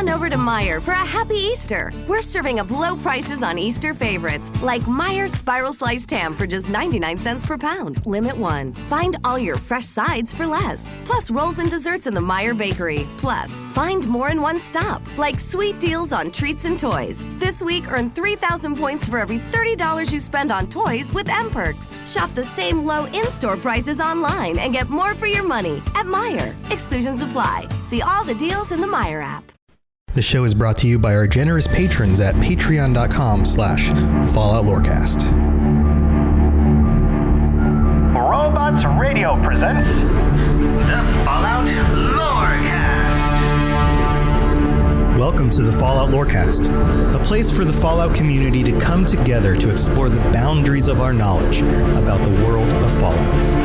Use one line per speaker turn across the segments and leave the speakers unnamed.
on over to Meijer for a happy Easter. We're serving up low prices on Easter favorites, like Meijer's Spiral Sliced Ham for just 99 cents per pound. Limit 1. Find all your fresh sides for less. Plus rolls and desserts in the Meijer Bakery. Plus, find more in one stop, like sweet deals on treats and toys. This week, earn 3,000 points for every $30 you spend on toys with M-Perks. Shop the same low in-store prices online and get more for your money at Meijer. Exclusions apply. See all the deals in the Meijer app.
The show is brought to you by our generous patrons at patreon.com/FalloutLorecast.
Robots Radio presents the Fallout Lorecast.
Welcome to the Fallout Lorecast, a place for the Fallout community to come together to explore the boundaries of our knowledge about the world of Fallout.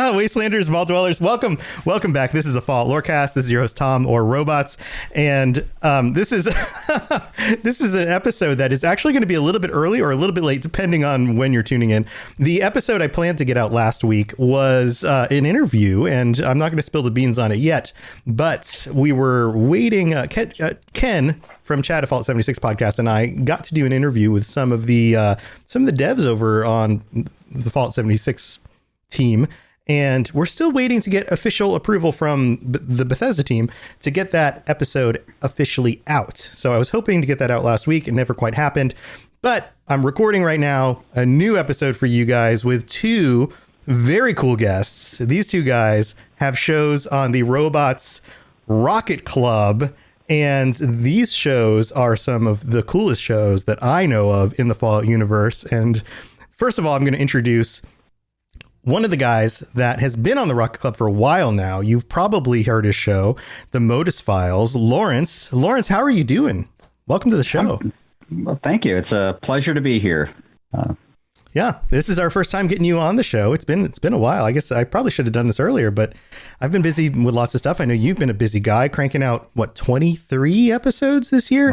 Wastelanders, Vault Dwellers, welcome back. This is the Fallout Lorecast. This is your host Tom, or Robots, and this is this is an episode that is actually going to be a little bit early or a little bit late, depending on when you're tuning in. The episode I planned to get out last week was an interview, and I'm not going to spill the beans on it yet, but we were waiting. Ken from Chat of Fallout 76 podcast and I got to do an interview with some of the devs over on the Fallout 76 team. And we're still waiting to get official approval from the Bethesda team to get that episode officially out. So I was hoping to get that out last week. It never quite happened. But I'm recording right now a new episode for you guys with two very cool guests. These two guys have shows on the Robots Rocket Club. And these shows are some of the coolest shows that I know of in the Fallout universe. And first of all, I'm going to introduce one of the guys that has been on the Rocket Club for a while now. You've probably heard his show, The Modus Files. Lawrence, how are you doing? Welcome to the show.
Well, thank you. It's a pleasure to be here.
Yeah, this is our first time getting you on the show. It's been a while. I guess I probably should have done this earlier, but I've been busy with lots of stuff. I know you've been a busy guy, cranking out, 23 episodes this year?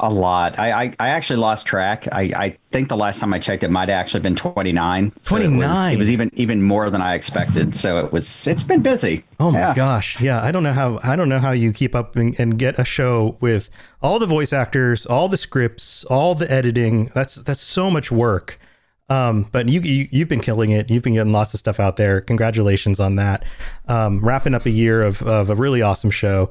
A lot. I actually lost track. I think the last time I checked, it might have actually been 29.
29.
It was even more than I expected. So it's been busy.
Oh my gosh. Yeah. I don't know how you keep up and get a show with all the voice actors, all the scripts, all the editing. That's so much work. But you've been killing it. You've been getting lots of stuff out there. Congratulations on that. Wrapping up a year of a really awesome show.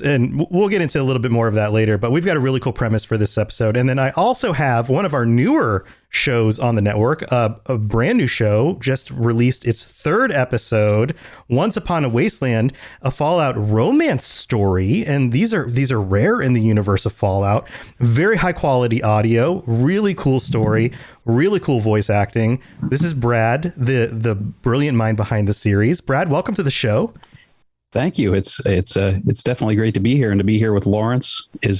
And we'll get into a little bit more of that later, but we've got a really cool premise for this episode. And then I also have one of our newer shows on the network, a brand new show, just released its third episode, Once Upon a Wasteland, a Fallout romance story. And these are rare in the universe of Fallout. Very high quality audio, really cool story, really cool voice acting. This is Brad, the brilliant mind behind the series. Brad, welcome to the show.
Thank you. It's definitely great to be here, and to be here with Lawrence is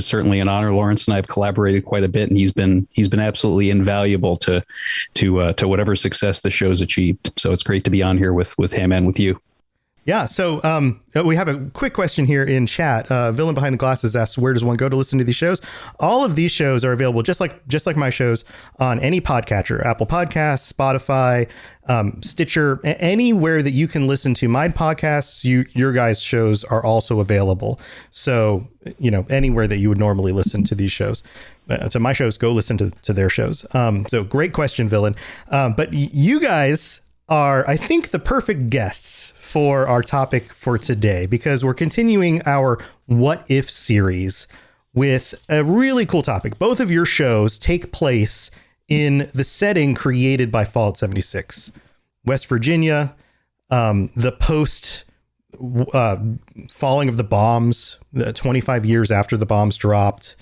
certainly an honor. Lawrence and I have collaborated quite a bit, and he's been absolutely invaluable to whatever success the show's achieved. So it's great to be on here with him and with you.
Yeah. So we have a quick question here in chat. Villain Behind the Glasses asks, where does one go to listen to these shows? All of these shows are available, just like my shows, on any podcatcher, Apple Podcasts, Spotify, Stitcher, anywhere that you can listen to my podcasts. Your guys' shows are also available. So, anywhere that you would normally listen to these shows. So my shows, go listen to their shows. So great question, Villain. But you guys are, I think, the perfect guests for our topic for today, because we're continuing our What If series with a really cool topic. Both of your shows take place in the setting created by Fallout 76, West Virginia, the post falling of the bombs, 25 years after the bombs dropped.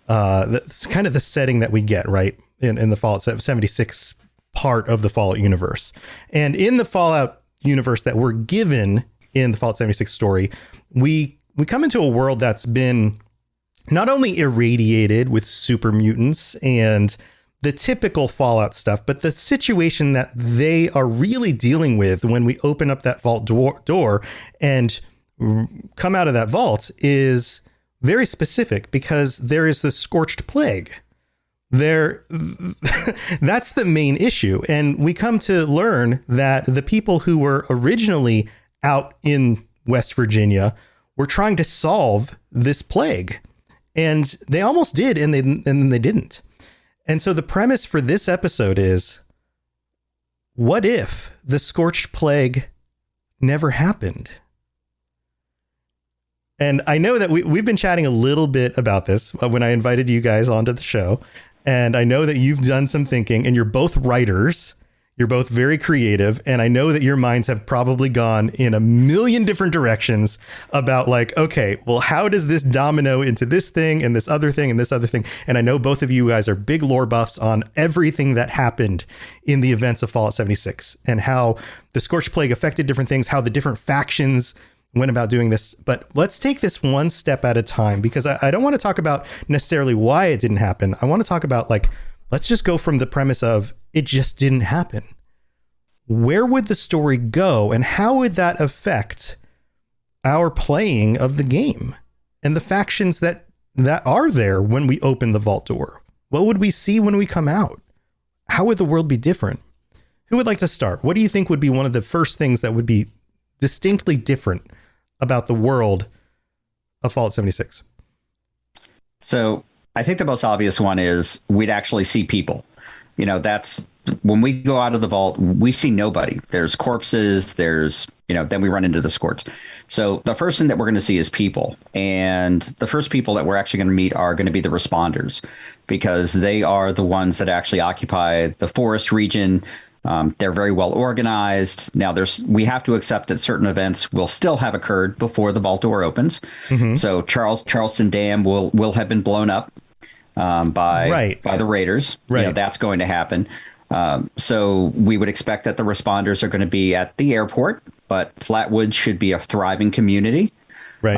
That's kind of the setting that we get, right, in the Fallout 76 part of the Fallout universe. And in the Fallout universe that we're given in the Fallout 76 story, we come into a world that's been not only irradiated with super mutants and the typical Fallout stuff, but the situation that they are really dealing with when we open up that vault door and come out of that vault is very specific, because there is the Scorched Plague, There, that's the main issue. And we come to learn that the people who were originally out in West Virginia were trying to solve this plague. And they almost did, and then they didn't. And so the premise for this episode is, what if the Scorched Plague never happened? And I know that we've been chatting a little bit about this when I invited you guys onto the show. And I know that you've done some thinking, and you're both writers. You're both very creative. And I know that your minds have probably gone in a million different directions about like, okay, well, how does this domino into this thing and this other thing and this other thing? And I know both of you guys are big lore buffs on everything that happened in the events of Fallout 76 and how the Scorched Plague affected different things, how the different factions went about doing this. But let's take this one step at a time, because I don't want to talk about necessarily why it didn't happen. I want to talk about like, let's just go from the premise of it just didn't happen. Where would the story go, and how would that affect our playing of the game and the factions that are there when we open the vault door? What would we see when we come out? How would the world be different? Who would like to start? What do you think would be one of the first things that would be distinctly different about the world of Fallout 76?
So I think the most obvious one is we'd actually see people. You know, that's when we go out of the vault, we see nobody. There's corpses, then we run into the Scorched. So the first thing that we're going to see is people. And the first people that we're actually going to meet are going to be the responders, because they are the ones that actually occupy the forest region. They're very well organized. Now, we have to accept that certain events will still have occurred before the vault door opens. Mm-hmm. So Charleston Dam will have been blown up by the raiders. Right. You know, that's going to happen. So we would expect that the responders are going to be at the airport, but Flatwoods should be a thriving community.
Right.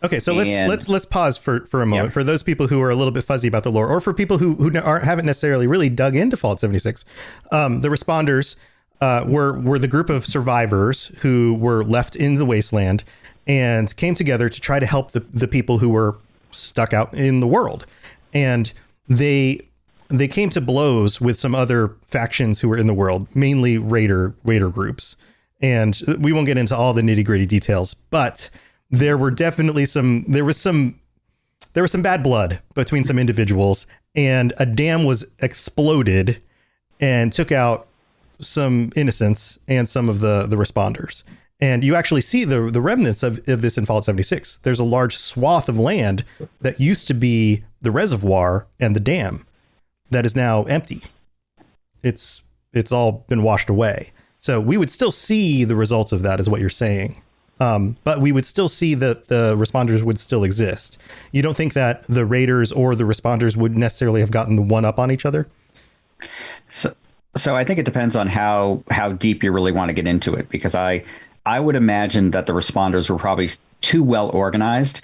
Okay. So let's pause for a moment. Yeah. For those people who are a little bit fuzzy about the lore, or for people who haven't necessarily really dug into Fallout 76, the responders were the group of survivors who were left in the wasteland and came together to try to help the people who were stuck out in the world. And they came to blows with some other factions who were in the world, mainly raider groups. And we won't get into all the nitty gritty details, but there were definitely some bad blood between some individuals, and a dam was exploded and took out some innocents and some of the responders. And you actually see the remnants of this in Fallout 76. There's a large swath of land that used to be the reservoir and the dam that is now empty. It's all been washed away. So we would still see the results of that, is what you're saying. But we would still see that the responders would still exist. You don't think that the raiders or the responders would necessarily have gotten the one up on each other?
So I think it depends on how deep you really want to get into it, because I would imagine that the responders were probably too well organized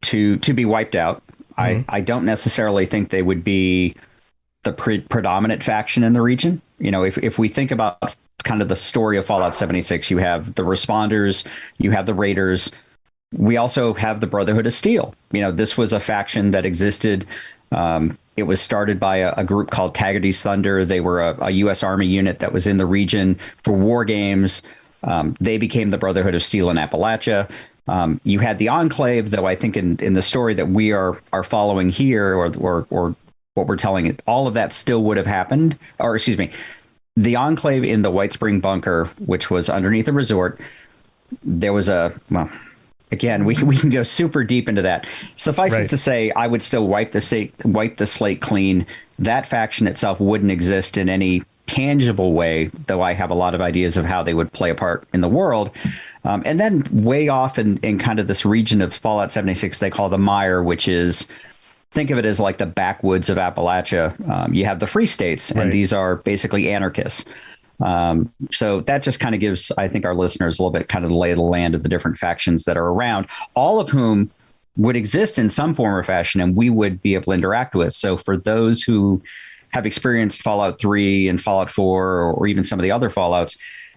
to be wiped out. Mm-hmm. I don't necessarily think they would be the predominant faction in the region. You know, if we think about kind of the story of Fallout 76, you have the responders, you have the raiders. We also have the Brotherhood of Steel. You know, this was a faction that existed. It was started by a group called Taggarty's Thunder. They were a U.S. Army unit that was in the region for war games. They became the Brotherhood of Steel in Appalachia. You had the Enclave, though I think in the story that we are following here, or what we're telling it, all of that still would have happened. Or excuse me, the Enclave in the White Spring Bunker, which was underneath a resort, there was again, we can go super deep into that. Suffice it to say, I would still wipe the slate clean. That faction itself wouldn't exist in any tangible way, though I have a lot of ideas of how they would play a part in the world. And then way off in kind of this region of Fallout 76, they call the Mire, which is, think of it as like the backwoods of Appalachia. You have the Free States, and these are basically anarchists. So that just kind of gives, I think, our listeners a little bit kind of the lay of the land of the different factions that are around, all of whom would exist in some form or fashion, and we would be able to interact with. So for those who have experienced Fallout 3 and Fallout 4, or even some of the other Fallouts,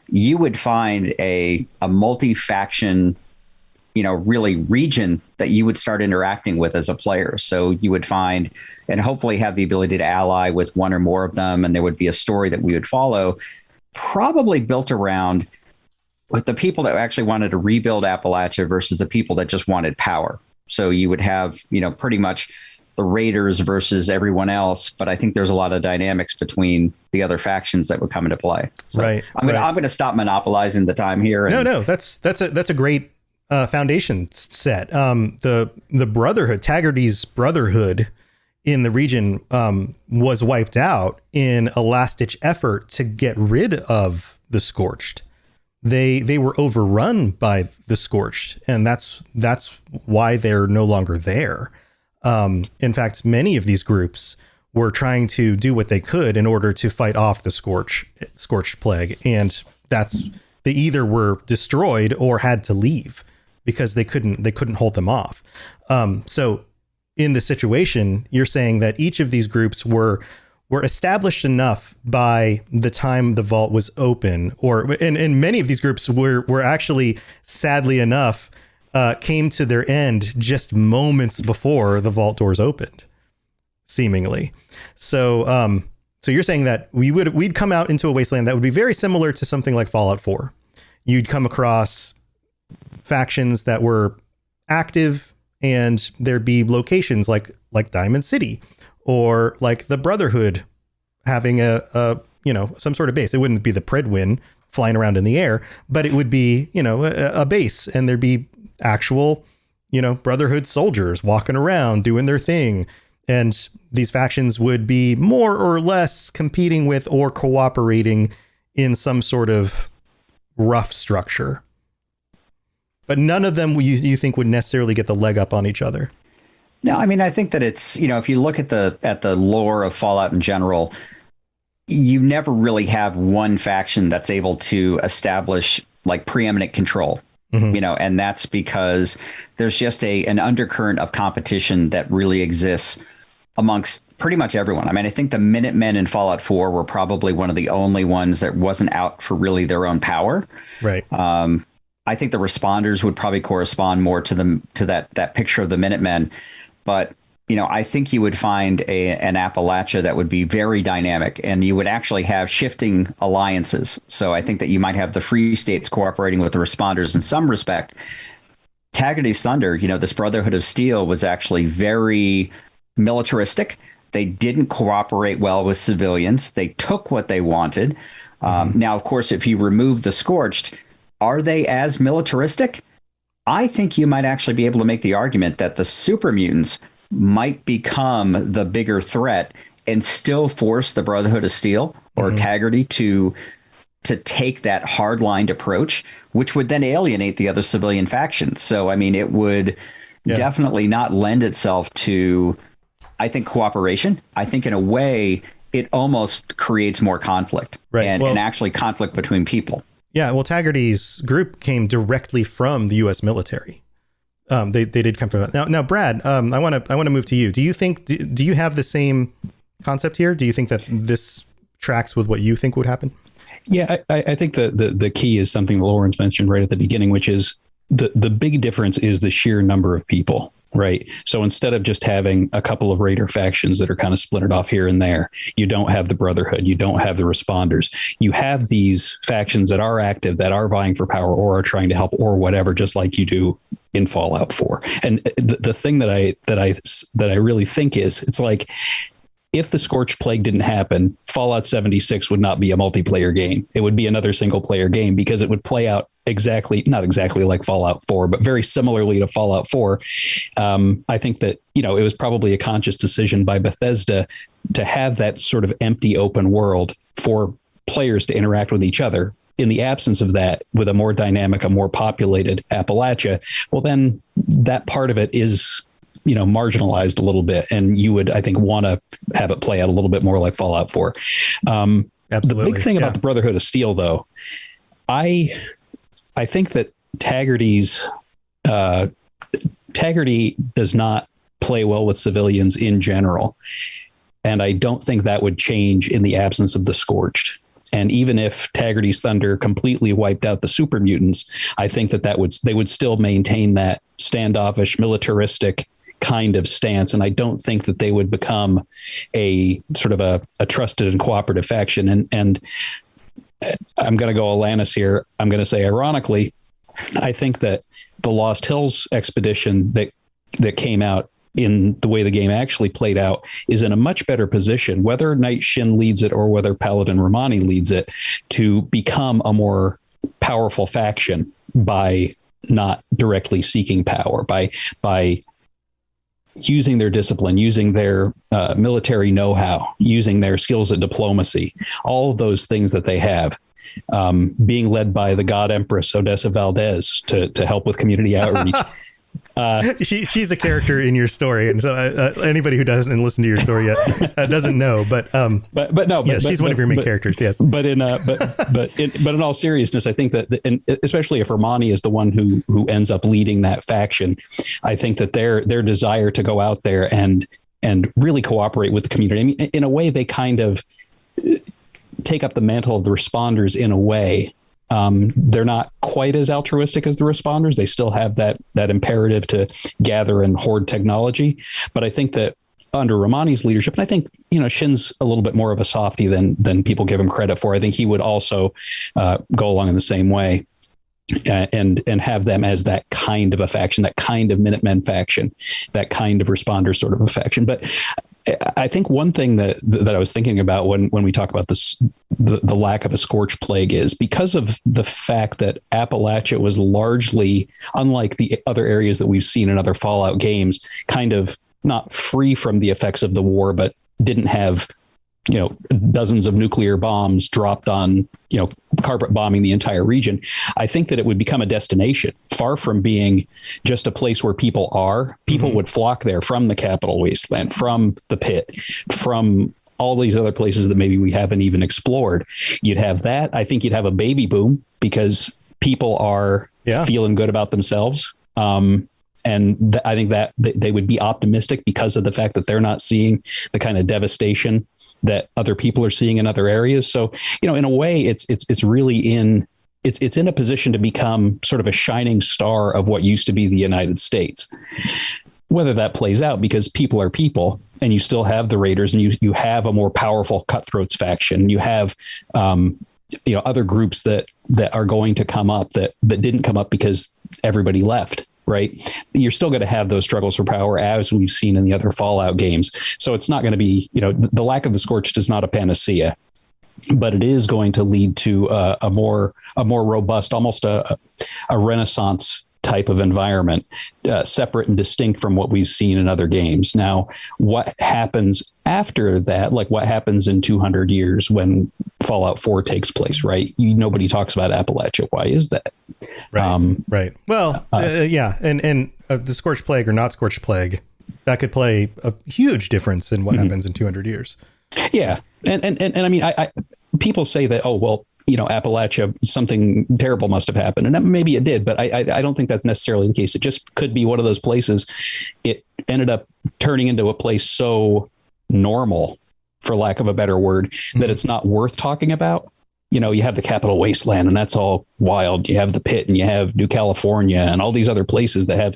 you would find a multi-faction, really region that you would start interacting with as a player. So you would find and hopefully have the ability to ally with one or more of them. And there would be a story that we would follow, probably built around with the people that actually wanted to rebuild Appalachia versus the people that just wanted power. So you would have, pretty much the Raiders versus everyone else. But I think there's a lot of dynamics between the other factions that would come into play. So
right.
I'm going to stop monopolizing the time here.
No, that's a great foundation set. The Brotherhood, Taggarty's Brotherhood in the region was wiped out in a last-ditch effort to get rid of the Scorched. They were overrun by the Scorched, and that's why they're no longer there. In fact, many of these groups were trying to do what they could in order to fight off the Scorched Plague, and they either were destroyed or had to leave because they couldn't hold them off. So in this situation, you're saying that each of these groups were established enough by the time the vault was open, and many of these groups were actually, sadly enough, came to their end just moments before the vault doors opened, seemingly. So you're saying that we'd come out into a wasteland that would be very similar to something like Fallout 4. You'd come across factions that were active, and there'd be locations like Diamond City, or like the Brotherhood having some sort of base. It wouldn't be the Predwin flying around in the air, but it would be, a base, and there'd be actual, Brotherhood soldiers walking around doing their thing. And these factions would be more or less competing with or cooperating in some sort of rough structure. But none of them you think would necessarily get the leg up on each other.
No, I mean, I think that it's, if you look at the lore of Fallout in general, you never really have one faction that's able to establish like preeminent control, and that's because there's just an undercurrent of competition that really exists amongst pretty much everyone. I mean, I think the Minutemen in Fallout 4 were probably one of the only ones that wasn't out for really their own power.
Right.
I think the Responders would probably correspond more to that picture of the Minutemen. But, I think you would find an Appalachia that would be very dynamic, and you would actually have shifting alliances. So I think that you might have the Free States cooperating with the Responders in some respect. Taggarty's Thunder, this Brotherhood of Steel was actually very militaristic. They didn't cooperate well with civilians. They took what they wanted. Now, of course, if you remove the Scorched, are they as militaristic? I think you might actually be able to make the argument that the super mutants might become the bigger threat and still force the Brotherhood of Steel or Taggarty to take that hard-lined approach, which would then alienate the other civilian factions. So, I mean, it would definitely not lend itself to, I think, cooperation. I think in a way it almost creates more conflict, and actually conflict between people.
Yeah, well, Taggarty's group came directly from the U.S. military. They did come from now. Brad, I want to move to you. Do you think do you have the same concept here? Do you think that this tracks with what you think would happen?
Yeah, I think the key is something Lawrence mentioned right at the beginning, which is the big difference is the sheer number of people. Right. So instead of just having a couple of Raider factions that are kind of splintered off here and there, you don't have the Brotherhood, you don't have the Responders. You have these factions that are active, that are vying for power or are trying to help or whatever, just like you do in Fallout 4. And the thing that I really think is, it's like, if the Scorched Plague didn't happen, Fallout 76 would not be a multiplayer game. It would be another single player game because it would play out not exactly like Fallout 4, but very similarly to Fallout 4. I think that, it was probably a conscious decision by Bethesda to have that sort of empty open world for players to interact with each other. In the absence of that, with a more dynamic, a more populated Appalachia, well, then that part of it is marginalized a little bit, and you would, I think, want to have it play out a little bit more like Fallout 4.
Absolutely.
The big thing about the Brotherhood of Steel, though, I think that Taggarty does not play well with civilians in general, and I don't think that would change in the absence of the Scorched. And even if Taggarty's Thunder completely wiped out the super mutants, I think they would still maintain that standoffish, militaristic kind of stance. And I don't think that they would become a sort of a trusted and cooperative faction. And I'm going to go Alanis here. I'm going to say, ironically, I think that the Lost Hills expedition that came out in the way the game actually played out is in a much better position, whether Knight Shin leads it or whether Paladin Romani leads it, to become a more powerful faction by not directly seeking power, by using their discipline, using their military know-how, using their skills at diplomacy, all of those things that they have, being led by the God Empress Odessa Valdez to help with community outreach.
She's a character in your story, and so anybody who doesn't listen to your story yet doesn't know. But she's one of your main characters. Yes, but in all seriousness, I think that, and especially if Romani is the one who ends up leading that faction, I think that their desire to go out there and really cooperate with the community. I mean, in a way, they kind of take up the mantle of the responders in a way. They're not quite as altruistic as the responders. They still have that imperative to gather and hoard technology. But I think that under Romani's leadership, and I think, Shin's a little bit more of a softie than people give him credit for. I think he would also go along in the same way and have them as that kind of a faction, that kind of Minutemen faction, that kind of responder sort of a faction. But I think one thing that I was thinking about when we talk about this, the lack of a Scorched Plague, is because of the fact that Appalachia was largely, unlike the other areas that we've seen in other Fallout games, kind of not free from the effects of the war, but didn't have, dozens of nuclear bombs dropped on, carpet bombing the entire region. I think that it would become a destination, far from being just a place where people are. People would flock there from the Capital Wasteland, from the Pit, from all these other places that maybe we haven't even explored. You'd have that. I think you'd have a baby boom because people are feeling good about themselves. And I think that they would be optimistic because of the fact that they're not seeing the kind of devastation that other people are seeing in other areas. So, in a way, it's really in a position to become sort of a shining star of what used to be the United States. Whether that plays out, because people are people, and you still have the Raiders, and you have a more powerful Cutthroats faction. You have other groups that are going to come up that didn't come up because everybody left. Right. You're still going to have those struggles for power, as we've seen in the other Fallout games. So it's not going to be, the lack of the Scorched is not a panacea, but it is going to lead to a more robust, almost a Renaissance type of environment, separate and distinct from what we've seen in other games. Now, what happens after that, like what happens in 200 years when Fallout 4 takes place, right? Nobody talks about Appalachia. Why is that? Right. Right. Well, And the Scorched Plague or not Scorched Plague, that could play a huge difference in what happens in 200 years. Yeah.
And I mean, I people say that, Appalachia, something terrible must have happened. And maybe it did, but I don't think that's necessarily the case. It just could be one of those places. It ended up turning into a place so normal, for lack of a better word, that it's not worth talking about. You have the Capital Wasteland, and that's all wild. You have the Pit, and you have New California, and all these other places that have,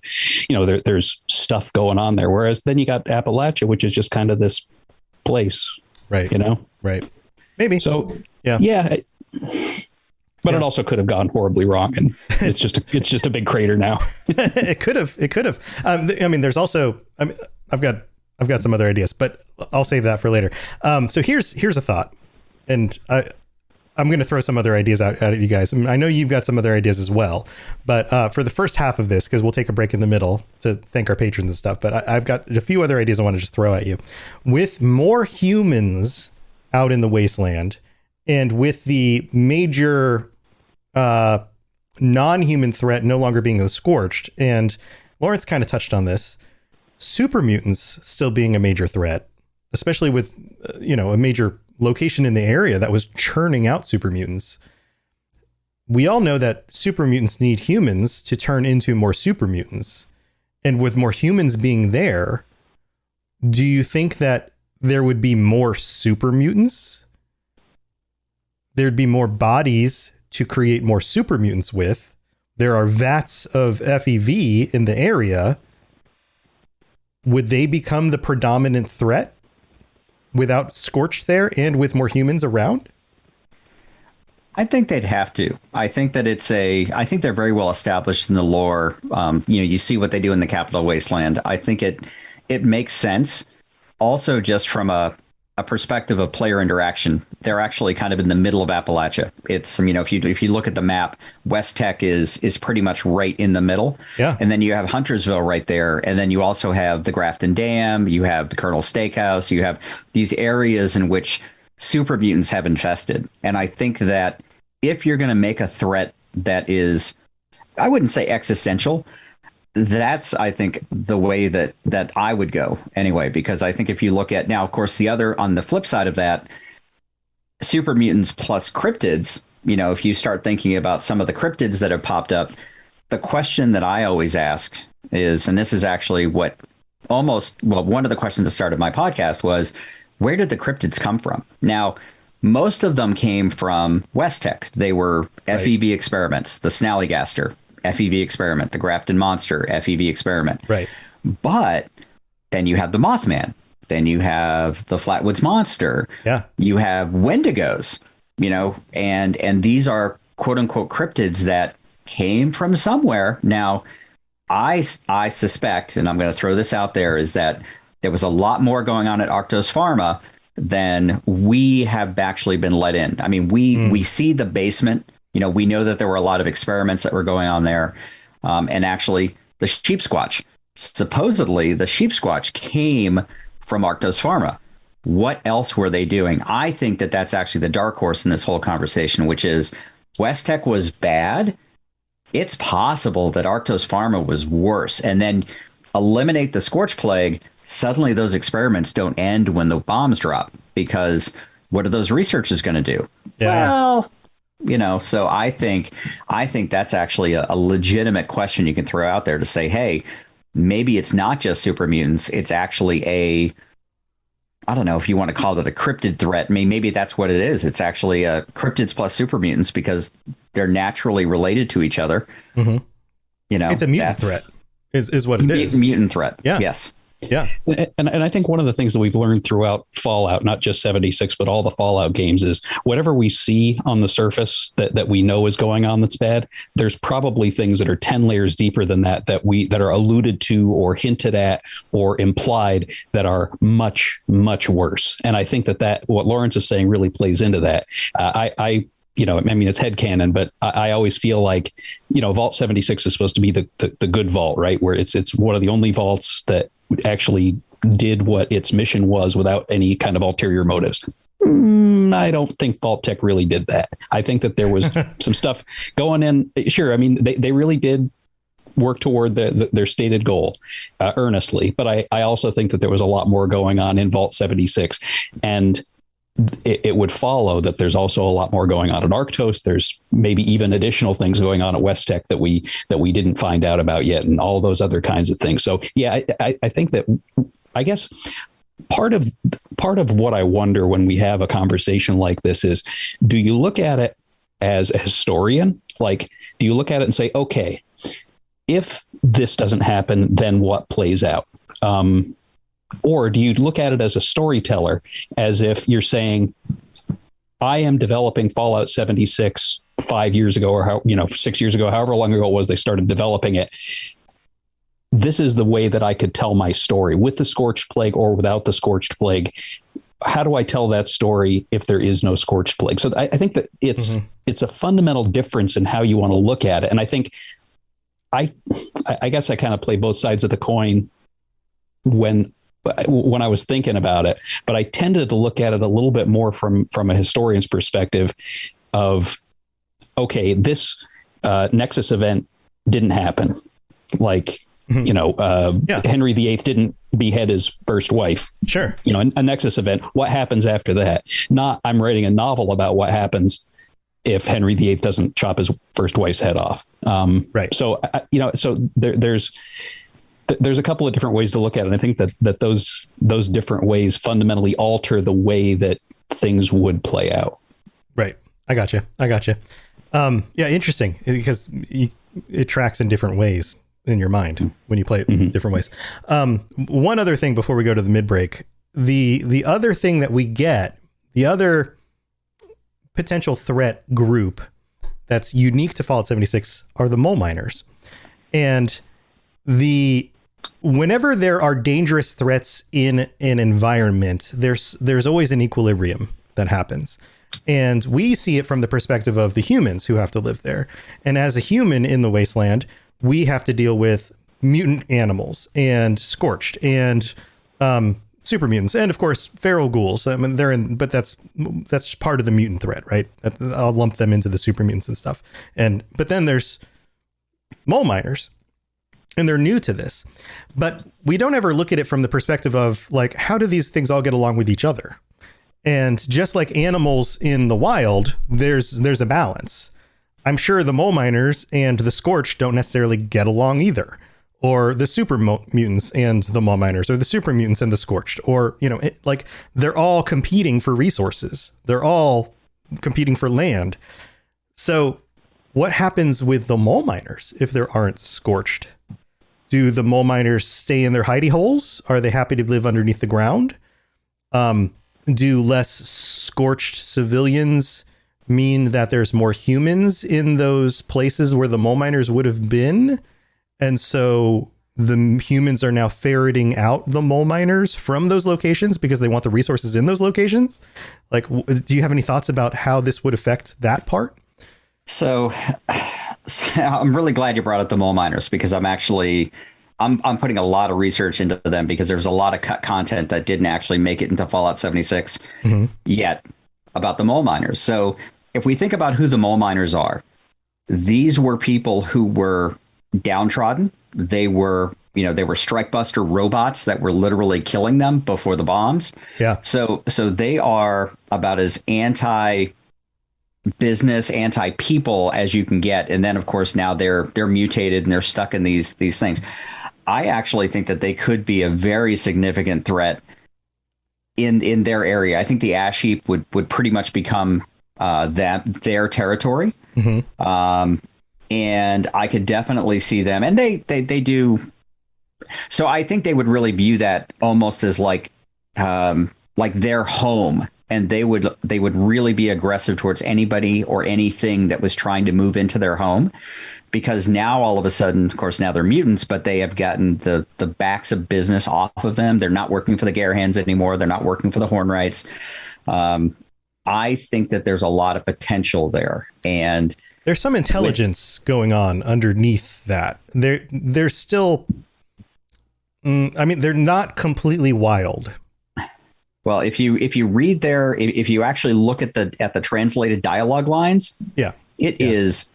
there's stuff going on there. Whereas then you got Appalachia, which is just kind of this place,
right? Right. Maybe.
So, yeah. But it also could have gone horribly wrong, and it's just a big crater now.
It could have. I mean, there's also. I've got some other ideas, but I'll save that for later. So here's a thought, and I'm going to throw some other ideas out at you guys. I know you've got some other ideas as well, but for the first half of this, because we'll take a break in the middle to thank our patrons and stuff. But I've got a few other ideas I want to just throw at you. With more humans out in the wasteland, and with the major non-human threat no longer being the Scorched, and Lawrence kind of touched on this, super mutants still being a major threat, especially with a major location in the area that was churning out super mutants. We all know that super mutants need humans to turn into more super mutants. And with more humans being there, do you think that there would be more super mutants? there'd be more bodies to create more super mutants with. There are vats of FEV in the area. Would they become the predominant threat without Scorched there and with more humans around?
I think they'd have to. I think that I think they're very well established in the lore. You see what they do in the Capital Wasteland. I think it makes sense. Also, just from a perspective of player interaction, they're actually kind of in the middle of Appalachia. It's, if you look at the map, West Tech is pretty much right in the middle.
Yeah.
And then you have Huntersville right there. And then you also have the Grafton Dam. You have the Colonel Steakhouse. You have these areas in which super mutants have infested. And I think that if you're going to make a threat that is, I wouldn't say existential, that's, I think, the way that I would go anyway, because I think if you look at now, of course, on the flip side of that, super mutants plus cryptids, if you start thinking about some of the cryptids that have popped up, the question that I always ask is, and this is actually one of the questions that started my podcast was, where did the cryptids come from? Now, most of them came from West Tech. They were FEV experiments, the Snallygaster FEV experiment, the Grafton Monster FEV experiment.
Right.
But then you have the Mothman. Then you have the Flatwoods Monster.
Yeah.
You have Wendigos, and these are quote unquote cryptids that came from somewhere. Now, I suspect, and I'm going to throw this out there, is that there was a lot more going on at Arctos Pharma than we have actually been let in. I mean, we see the basement. We know that there were a lot of experiments that were going on there. And actually, the Sheep Squatch, supposedly the Sheep Squatch came from Arctos Pharma. What else were they doing? I think that that's actually the dark horse in this whole conversation, which is West Tech was bad. It's possible that Arctos Pharma was worse. And then eliminate the Scorched Plague. Suddenly those experiments don't end when the bombs drop, because what are those researchers going to do?
Yeah.
Well, so I think that's actually a legitimate question you can throw out there to say, hey, maybe it's not just super mutants. It's actually I don't know if you want to call it a cryptid threat. I mean, maybe that's what it is. It's actually a cryptids plus super mutants because they're naturally related to each other.
Mm-hmm. It's a mutant threat is what it is.
Mutant threat.
Yeah.
Yes.
Yeah.
And I think one of the things that we've learned throughout Fallout, not just 76, but all the Fallout games, is whatever we see on the surface that we know is going on that's bad, there's probably things that are 10 layers deeper than that are alluded to or hinted at or implied that are much, much worse. And I think that what Lawrence is saying really plays into that. I mean, it's headcanon, but I always feel like, Vault 76 is supposed to be the good vault, right? Where it's one of the only vaults that actually did what its mission was without any kind of ulterior motives. I don't think Vault Tech really did that. I think that there was some stuff going in. Sure. I mean, they really did work toward their stated goal earnestly, but I also think that there was a lot more going on in Vault 76, and it would follow that there's also a lot more going on at Arctos. There's maybe even additional things going on at West Tech that we didn't find out about yet, and all those other kinds of things. So yeah, I think that, I guess part of what I wonder when we have a conversation like this is, do you look at it as a historian? Like, do you look at it and say, okay, if this doesn't happen, then what plays out? Or do you look at it as a storyteller, as if you're saying, I am developing Fallout 76 5 years ago, or 6 years ago, however long ago it was they started developing it. This is the way that I could tell my story with the Scorched Plague or without the Scorched Plague. How do I tell that story if there is no Scorched Plague? So I think that it's a fundamental difference in how you want to look at it. And I think I guess I kind of play both sides of the coin when I was thinking about it, but I tended to look at it a little bit more from a historian's perspective of, okay, this Nexus event didn't happen. Like, Henry VIII didn't behead his first wife.
Sure.
A Nexus event. What happens after that? Not, I'm writing a novel about what happens if Henry VIII doesn't chop his first wife's head off.
Right.
So, so there's a couple of different ways to look at it. And I think that those different ways fundamentally alter the way that things would play out.
Right. I got you. Yeah, interesting, because it tracks in different ways in your mind when you play it in different ways. One other thing before we go to the mid break, the other thing that we get, the other potential threat group that's unique to Fallout 76 are the mole miners. And whenever there are dangerous threats in an environment, there's always an equilibrium that happens. And we see it from the perspective of the humans who have to live there. And as a human in the wasteland, we have to deal with mutant animals and scorched and super mutants, and of course feral ghouls. I mean, but that's part of the mutant threat, right? I'll lump them into the super mutants and stuff. But then there's mole miners, and they're new to this. But we don't ever look at it from the perspective of, like, how do these things all get along with each other? And just like animals in the wild, there's a balance. I'm sure the mole miners and the scorched don't necessarily get along either, or the super mutants and the mole miners, or the super mutants and the scorched, or, like, they're all competing for resources. They're all competing for land. So what happens with the mole miners if there aren't scorched? Do the mole miners stay in their hidey holes? Are they happy to live underneath the ground? Do less scorched civilians mean that there's more humans in those places where the mole miners would have been? And so the humans are now ferreting out the mole miners from those locations because they want the resources in those locations. Like, do you have any thoughts about how this would affect that part?
So I'm really glad you brought up the mole miners, because I'm putting a lot of research into them, because there's a lot of cut content that didn't actually make it into Fallout 76 yet about the mole miners. So if we think about who the mole miners are, these were people who were downtrodden. They were strikebuster robots that were literally killing them before the bombs.
Yeah.
So they are about as anti-business, anti-people as you can get. And then, of course, now they're mutated and they're stuck in these things. I actually think that they could be a very significant threat in their area. I think the ash heap would pretty much become their territory. And I could definitely see them, and they do. So I think they would really view that almost as like their home, and they would really be aggressive towards anybody or anything that was trying to move into their home, because now all of a sudden, of course, now they're mutants, but they have gotten the backs of business off of them. They're not working for the Garehands anymore. They're not working for the Hornwrights. I think that there's a lot of potential there, and
there's some intelligence going on underneath that. They're still, they're not completely wild.
Well, if you read if you actually look at the translated dialogue lines, it is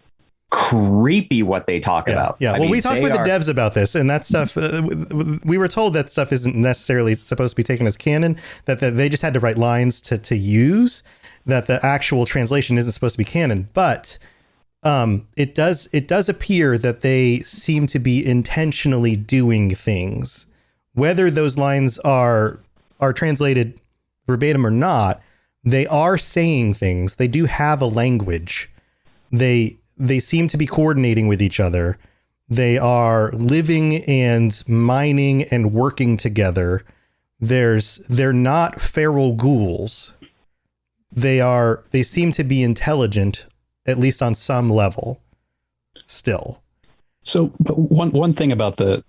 creepy what they talk about.
Yeah. We talked with the devs about this, and that stuff, we were told that stuff isn't necessarily supposed to be taken as canon, that they just had to write lines to use, that the actual translation isn't supposed to be canon. But it does appear that they seem to be intentionally doing things, whether those lines are translated verbatim or not. They are saying things. They do have a language. They seem to be coordinating with each other. They are living and mining and working together. They're not feral ghouls. They seem to be intelligent, at least on some level still. So
one thing about the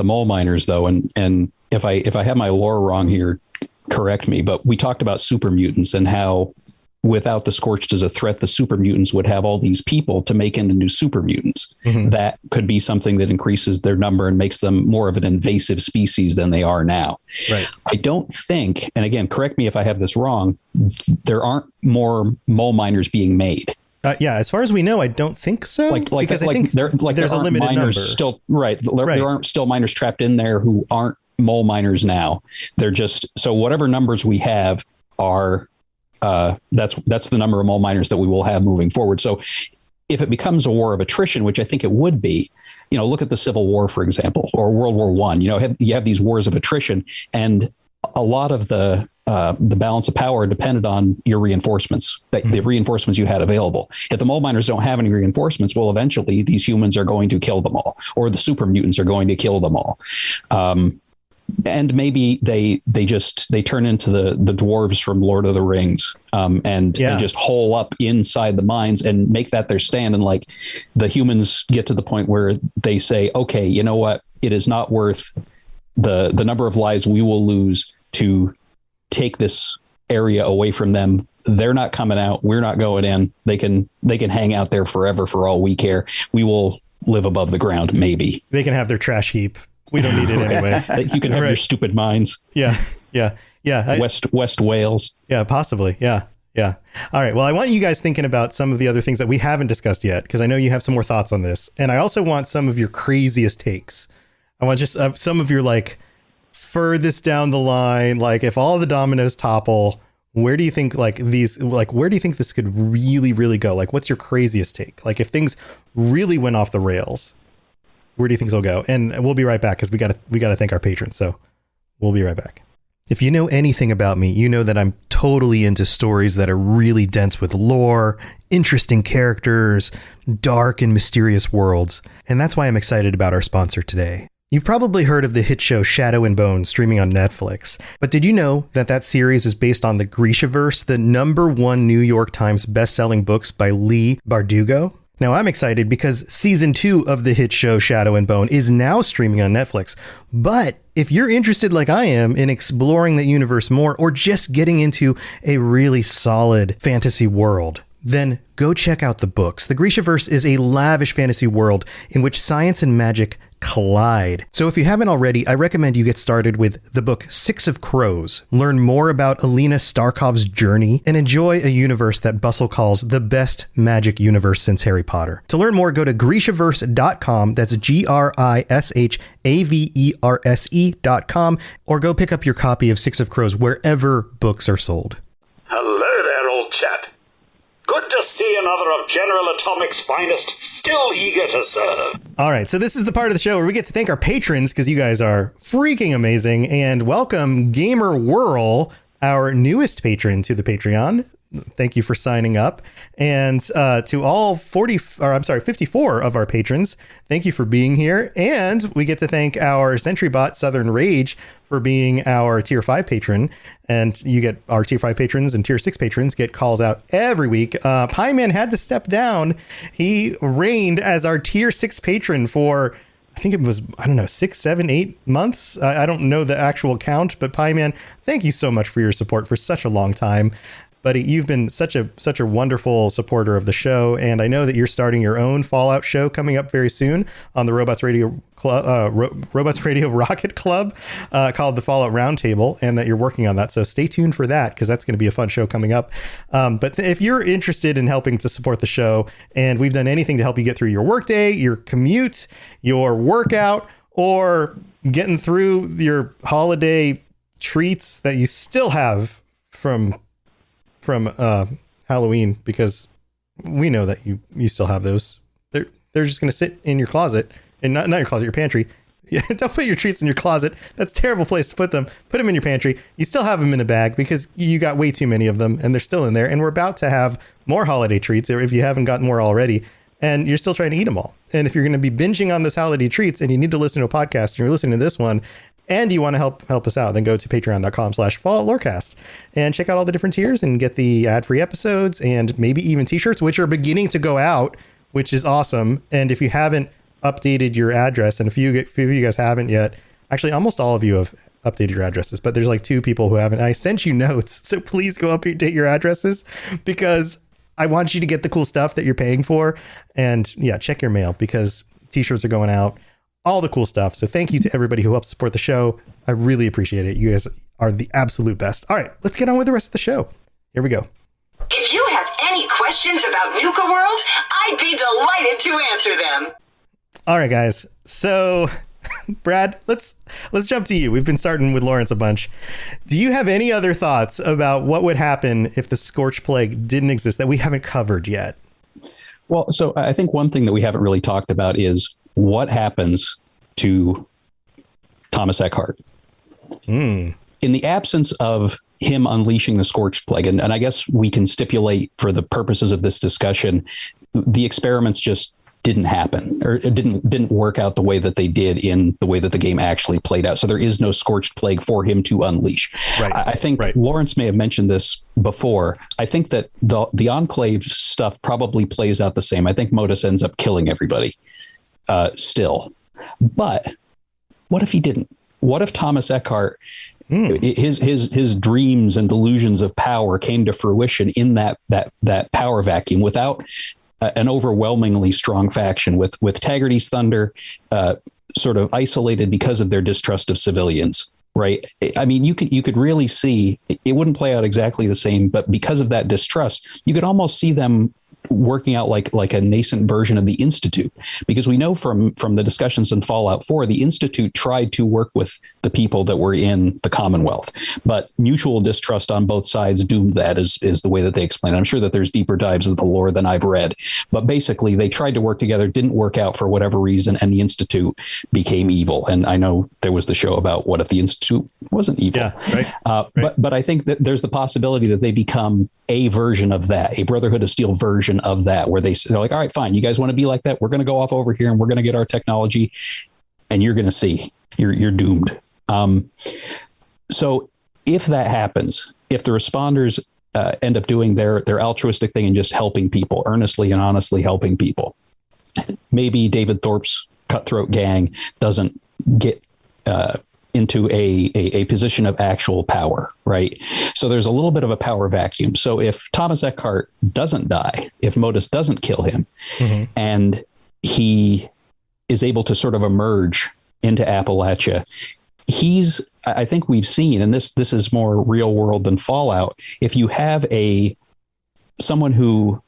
mole miners, though, and if I have my lore wrong here, correct me, but we talked about super mutants and how without the Scorched as a threat, the super mutants would have all these people to make into new super mutants. That could be something that increases their number and makes them more of an invasive species than they are now.
Right.
I don't think, and again, correct me if I have this wrong, there aren't more mole miners being made.
As far as we know, I don't think so. Because I think there's a limited number.
Still, right. There aren't still miners trapped in there who aren't mole miners now. They're just, so whatever numbers we have are, that's the number of mole miners that we will have moving forward. So if it becomes a war of attrition, which I think it would be, look at the Civil War, for example, or World War I. You have these wars of attrition, and a lot of the the balance of power depended on your reinforcements, the reinforcements you had available. If the mole miners don't have any reinforcements, well, eventually these humans are going to kill them all, or the super mutants are going to kill them all. And maybe they turn into the dwarves from Lord of the Rings, and just hole up inside the mines and make that their stand. And like the humans get to the point where they say, okay, you know what? It is not worth the number of lives we will lose to take this area away from them. They're not coming out. We're not going in. They can hang out there forever for all we care. We will live above the ground. Maybe
they can have their trash heap. We don't need it anyway.
You can have your stupid mines.
Yeah.
West Wales.
Yeah, possibly. Yeah. All right. Well, I want you guys thinking about some of the other things that we haven't discussed yet, because I know you have some more thoughts on this. And I also want some of your craziest takes. I want just some of your like furthest down the line, like if all the dominoes topple, where do you think where do you think this could really, really go? Like, what's your craziest take? Like if things really went off the rails, where do you think it'll go? And we'll be right back, because we got to thank our patrons. So we'll be right back. If you know anything about me, you know that I'm totally into stories that are really dense with lore, interesting characters, dark and mysterious worlds. And that's why I'm excited about our sponsor today. You've probably heard of the hit show Shadow and Bone streaming on Netflix. But did you know that series is based on the Grishaverse, the #1 New York Times bestselling books by Leigh Bardugo? Now, I'm excited because season 2 of the hit show Shadow and Bone is now streaming on Netflix. But if you're interested like I am in exploring the universe more, or just getting into a really solid fantasy world, then go check out the books. The Grishaverse is a lavish fantasy world in which science and magic collide. So if you haven't already, I recommend you get started with the book Six of Crows. Learn more about Alina Starkov's journey and enjoy a universe that Bustle calls the best magic universe since Harry Potter. To learn more, go to Grishaverse.com. That's GRISHAVERSE.com, or go pick up your copy of Six of Crows wherever books are sold.
Hello there, old chap. Good to see another of General Atomic's finest, still eager to serve.
All right, so this is the part of the show where we get to thank our patrons, because you guys are freaking amazing, and welcome Gamer Whirl, our newest patron to the Patreon. Thank you for signing up. And to all 54 of our patrons, thank you for being here. And we get to thank our SentryBot Southern Rage for being our tier 5 patron. And you get our tier 5 patrons and tier 6 patrons get calls out every week. Pie Man had to step down. He reigned as our tier 6 patron for, I think it was, 6, 7, 8 months. I don't know the actual count, but Pie Man, thank you so much for your support for such a long time. Buddy, you've been such a wonderful supporter of the show, and I know that you're starting your own Fallout show coming up very soon on the Robots Radio Rocket Club called the Fallout Roundtable, and that you're working on that. So stay tuned for that, because that's going to be a fun show coming up. But if you're interested in helping to support the show, and we've done anything to help you get through your workday, your commute, your workout, or getting through your holiday treats that you still have from Halloween, because we know that you still have those. They're just going to sit in your closet, and not your closet, your pantry. Yeah, don't put your treats in your closet. That's a terrible place to put them. Put them in your pantry. You still have them in a bag because you got way too many of them, and they're still in there. And we're about to have more holiday treats, if you haven't gotten more already, and you're still trying to eat them all. And if you're going to be binging on those holiday treats and you need to listen to a podcast and you're listening to this one, and you want to help us out, then go to patreon.com/FalloutLorecast and check out all the different tiers and get the ad-free episodes and maybe even t-shirts, which are beginning to go out, which is awesome. And if you haven't updated your address, and a few of you guys haven't yet, actually almost all of you have updated your addresses, but there's like 2 people who haven't. I sent you notes, so please go update your addresses, because I want you to get the cool stuff that you're paying for. And yeah, check your mail, because t-shirts are going out, all the cool stuff. So thank you to everybody who helps support the show. I really appreciate it. You guys are the absolute best. All right, let's get on with the rest of the show. Here we go.
If you have any questions about Nuka World, I'd be delighted to answer them.
All right, guys. So Brad, let's jump to you. We've been starting with Lawrence a bunch. Do you have any other thoughts about what would happen if the Scorched Plague didn't exist that we haven't covered yet?
Well, so I think one thing that we haven't really talked about is what happens to Thomas Eckhart. In the absence of him unleashing the Scorched Plague, and I guess we can stipulate for the purposes of this discussion, the experiments just didn't happen, or it didn't work out the way that they did in the way that the game actually played out. So there is no Scorched Plague for him to unleash. Right. I think Lawrence may have mentioned this before. I think that the Enclave stuff probably plays out the same. I think Modus ends up killing everybody still. But what if he didn't? What if Thomas Eckhart, his dreams and delusions of power came to fruition in that power vacuum without an overwhelmingly strong faction, with Taggarty's Thunder sort of isolated because of their distrust of civilians, right? I mean, you could really see it wouldn't play out exactly the same, but because of that distrust, you could almost see them working out like a nascent version of the Institute, because we know from the discussions in Fallout 4, the Institute tried to work with the people that were in the Commonwealth, but mutual distrust on both sides doomed that, is the way that they explain it. I'm sure that there's deeper dives of the lore than I've read, but basically they tried to work together, didn't work out for whatever reason, and the Institute became evil. And I know there was the show about what if the Institute wasn't evil. Yeah, right. But I think that there's the possibility that they become a version of that, a Brotherhood of Steel version of that, where they're like, all right, fine, you guys want to be like that, we're going to go off over here and we're going to get our technology, and you're going to see you're doomed. So if that happens, if the responders end up doing their altruistic thing and just helping people, earnestly and honestly helping people, maybe David Thorpe's cutthroat gang doesn't get into a position of actual power, right? So there's a little bit of a power vacuum. So if Thomas Eckhart doesn't die, if Modus doesn't kill him, and he is able to sort of emerge into Appalachia, I think we've seen, and this is more real world than Fallout, if you have someone who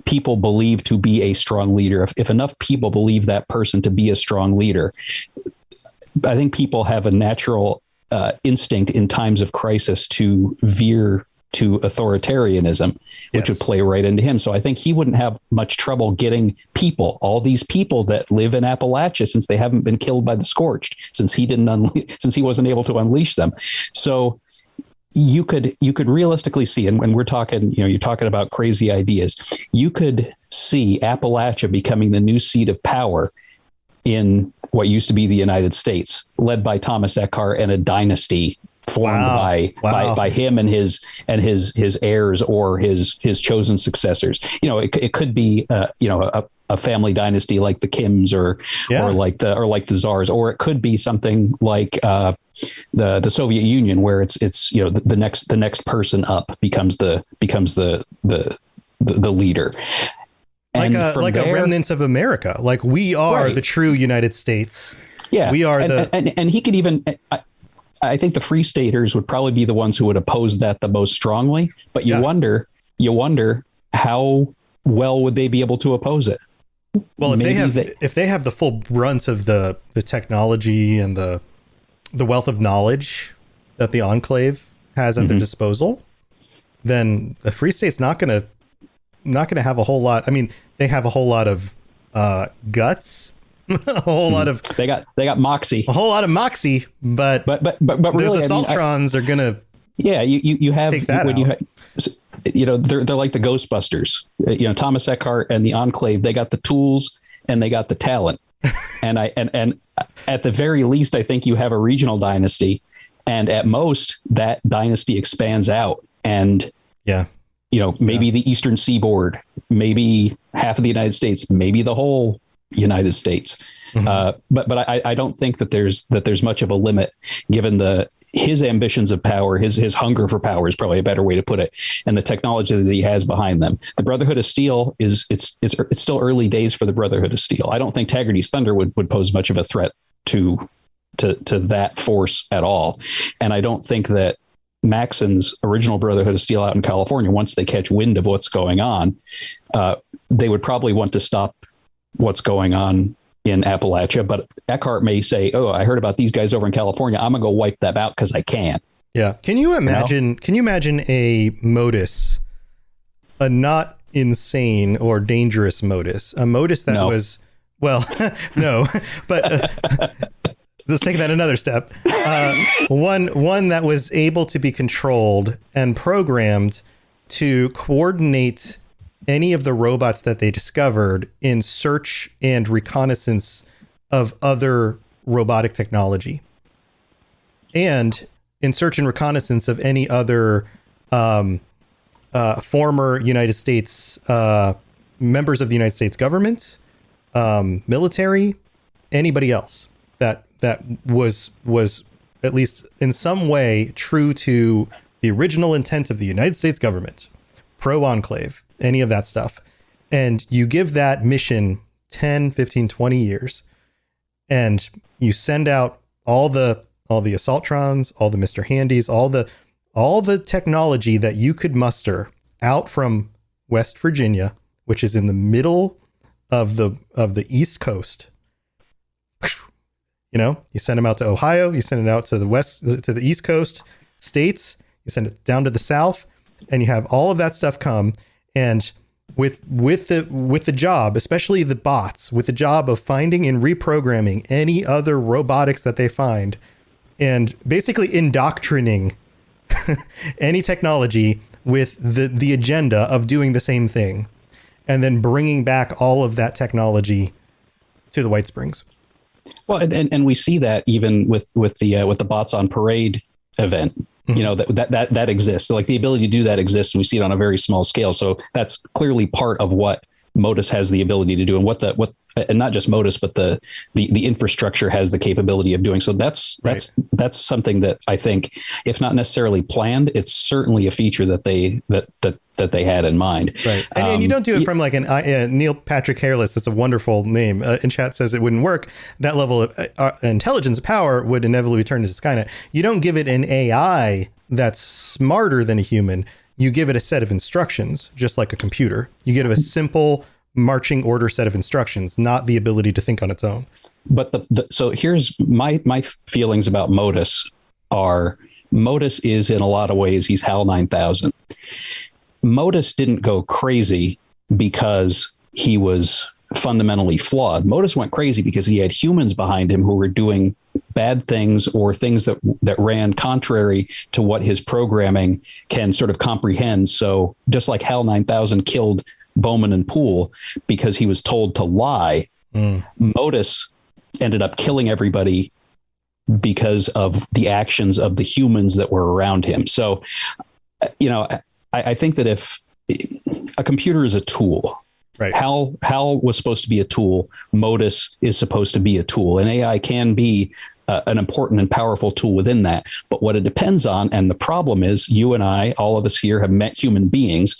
people believe to be a strong leader, if enough people believe that person to be a strong leader, I think people have a natural instinct in times of crisis to veer to authoritarianism, which would play right into him. So I think he wouldn't have much trouble getting people, all these people that live in Appalachia, since they haven't been killed by the Scorched, since he wasn't able to unleash them. So you could realistically see, and when we're talking, you're talking about crazy ideas, you could see Appalachia becoming the new seat of power in what used to be the United States, led by Thomas Eckhart and a dynasty formed by him and his heirs or his chosen successors. It could be a family dynasty like the Kims or like the Tsars, or it could be something like the Soviet Union, where it's the next person up becomes the leader.
Like a remnants of America. Like we are the true United States. Yeah, we are
and he could even. I think the Free Staters would probably be the ones who would oppose that the most strongly. But you wonder how well would they be able to oppose it?
Well, if they have the full brunt of the technology and the wealth of knowledge that the Enclave has at their disposal, then the Free State's not going to have a whole lot. I mean, they have a whole lot of guts, a whole lot of
they got moxie,
a whole lot of moxie, but really, the Assaultrons are gonna
you have
take that
when they're like the Ghostbusters, Thomas Eckhart and the Enclave, they got the tools and they got the talent, and at the very least I think you have a regional dynasty, and at most that dynasty expands out, and maybe the Eastern Seaboard, maybe half of the United States, maybe the whole United States. But I don't think that there's much of a limit, given his ambitions of power, his hunger for power is probably a better way to put it, and the technology that he has behind them. The Brotherhood of Steel it's still early days for the Brotherhood of Steel. I don't think Taggarty's Thunder would pose much of a threat to that force at all, and I don't think that Maxon's original Brotherhood of Steel out in California, once they catch wind of what's going on, they would probably want to stop what's going on in Appalachia. But Eckhart may say, "Oh, I heard about these guys over in California. I'm gonna go wipe them out because I can."
Yeah. Can you imagine? Can you imagine a Modus, a not insane or dangerous Modus, a Modus that was no, but let's take that another step. One that was able to be controlled and programmed to coordinate any of the robots that they discovered in search and reconnaissance of other robotic technology, and in search and reconnaissance of any other former United States members of the United States government, military, anybody else that was at least in some way true to the original intent of the United States government, pro-enclave, any of that stuff. And you give that mission 10, 15, 20 years, and you send out all the Assaultrons, all the Mr. Handys, all the technology that you could muster out from West Virginia, which is in the middle of the East Coast. You know, you send them out to Ohio, you send it out to the East Coast states, you send it down to the South, and you have all of that stuff come. And with the job, especially the bots, with the job of finding and reprogramming any other robotics that they find, and basically indoctrinating any technology with the agenda of doing the same thing, and then bringing back all of that technology to the White Springs.
Well, and we see that even with the Bots on Parade event. Mm-hmm. You know, that exists. Like the ability to do that exists, and we see it on a very small scale. So that's clearly part of what Modus has the ability to do, and and not just Modus, but the infrastructure has the capability of doing. So that's something that I think, if not necessarily planned, it's certainly a feature that they had in mind. Right.
And you don't do it from like Neil Patrick Hareless. That's a wonderful name. In chat says it wouldn't work. That level of intelligence power would inevitably turn into Skynet. You don't give it an AI that's smarter than a human. You give it a set of instructions, just like a computer. You give it a simple marching order set of instructions, not the ability to think on its own.
But so here's my feelings about Modus are Modus is in a lot of ways, he's HAL 9000. Modus didn't go crazy because he was fundamentally flawed. Modus went crazy because he had humans behind him who were doing bad things or things that ran contrary to what his programming can sort of comprehend. So just like HAL 9000 killed Bowman and Poole because he was told to lie, Modus ended up killing everybody because of the actions of the humans that were around him. So, you know, I think that if a computer is a tool, right? HAL was supposed to be a tool. Modus is supposed to be a tool, and AI can be an important and powerful tool within that. But what it depends on, and the problem is, you and I, all of us here, have met human beings.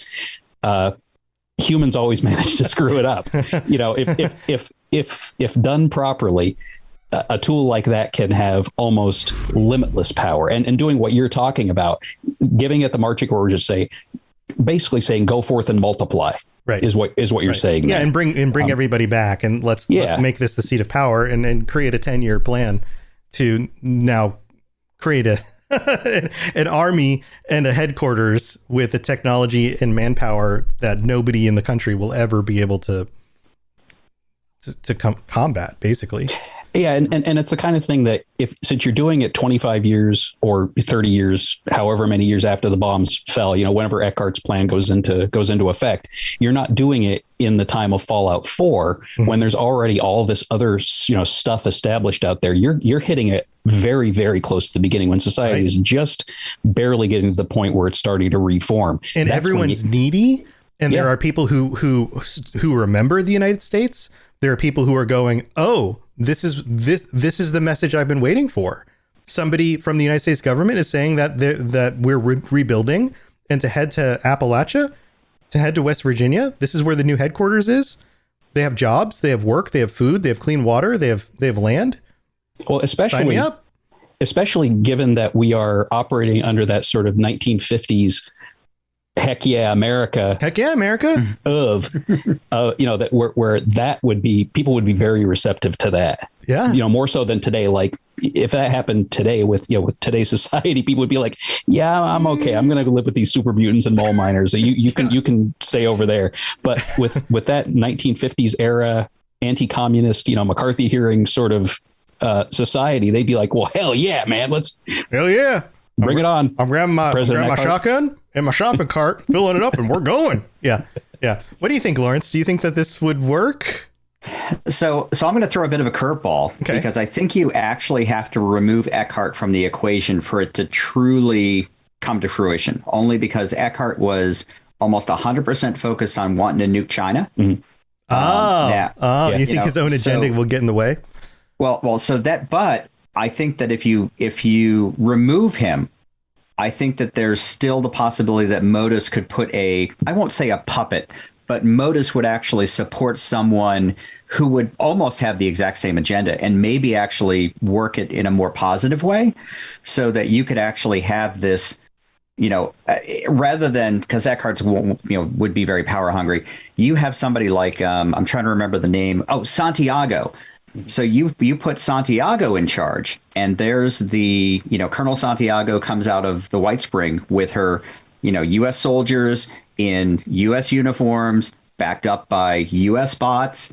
Humans always manage to screw it up. You know, if done properly, a tool like that can have almost limitless power. And doing what you're talking about, giving it the marching orders, basically saying, go forth and multiply. Right. Is what you're saying.
Yeah. Now. And bring everybody back, and let's make this the seat of power, and create a 10-year plan to now create an army and a headquarters with the technology and manpower that nobody in the country will ever be able to combat, basically.
Yeah. And it's the kind of thing that since you're doing it 25 years or 30 years, however many years after the bombs fell, you know, whenever Eckhart's plan goes into effect, you're not doing it in the time of Fallout 4 when there's already all this other, you know, stuff established out there. You're hitting it very, very close to the beginning when society is just barely getting to the point where it's starting to reform.
And everyone's needy. And there are people who remember the United States. There are people who are going, oh, this is the message I've been waiting for. Somebody from the United States government is saying that we're rebuilding, and to head to Appalachia, to head to West Virginia. This is where the new headquarters is. They have jobs, they have work, they have food, they have clean water, they have land.
Well,
sign me up.
Especially given that we are operating under that sort of 1950s heck yeah, America of, you know, that where that would be, people would be very receptive to that. Yeah. You know, more so than today. Like if that happened today with today's society, people would be like, yeah, I'm okay. I'm going to live with these super mutants and mole miners. You can stay over there. But with that 1950s era anti-communist, you know, McCarthy hearing sort of society, they'd be like, well, hell yeah, man,
hell yeah,
bring it on.
I'm grabbing my shotgun and my shopping cart, filling it up, and we're going. Yeah. What do you think, Lawrence? Do you think that this would work?
So I'm going to throw a bit of a curveball because I think you actually have to remove Eckhart from the equation for it to truly come to fruition. Only because Eckhart was almost 100% focused on wanting to nuke China.
Mm-hmm.
You think his own agenda will get in the way?
But I think that if you remove him, I think that there's still the possibility that Modus could put I won't say a puppet, but Modus would actually support someone who would almost have the exact same agenda and maybe actually work it in a more positive way so that you could actually have this, rather than, because Eckhart's, would be very power hungry. You have somebody like, I'm trying to remember the name. Oh, Santiago. So you put Santiago in charge, and there's the, Colonel Santiago comes out of the White Spring with her, U.S. soldiers in U.S. uniforms, backed up by U.S. bots,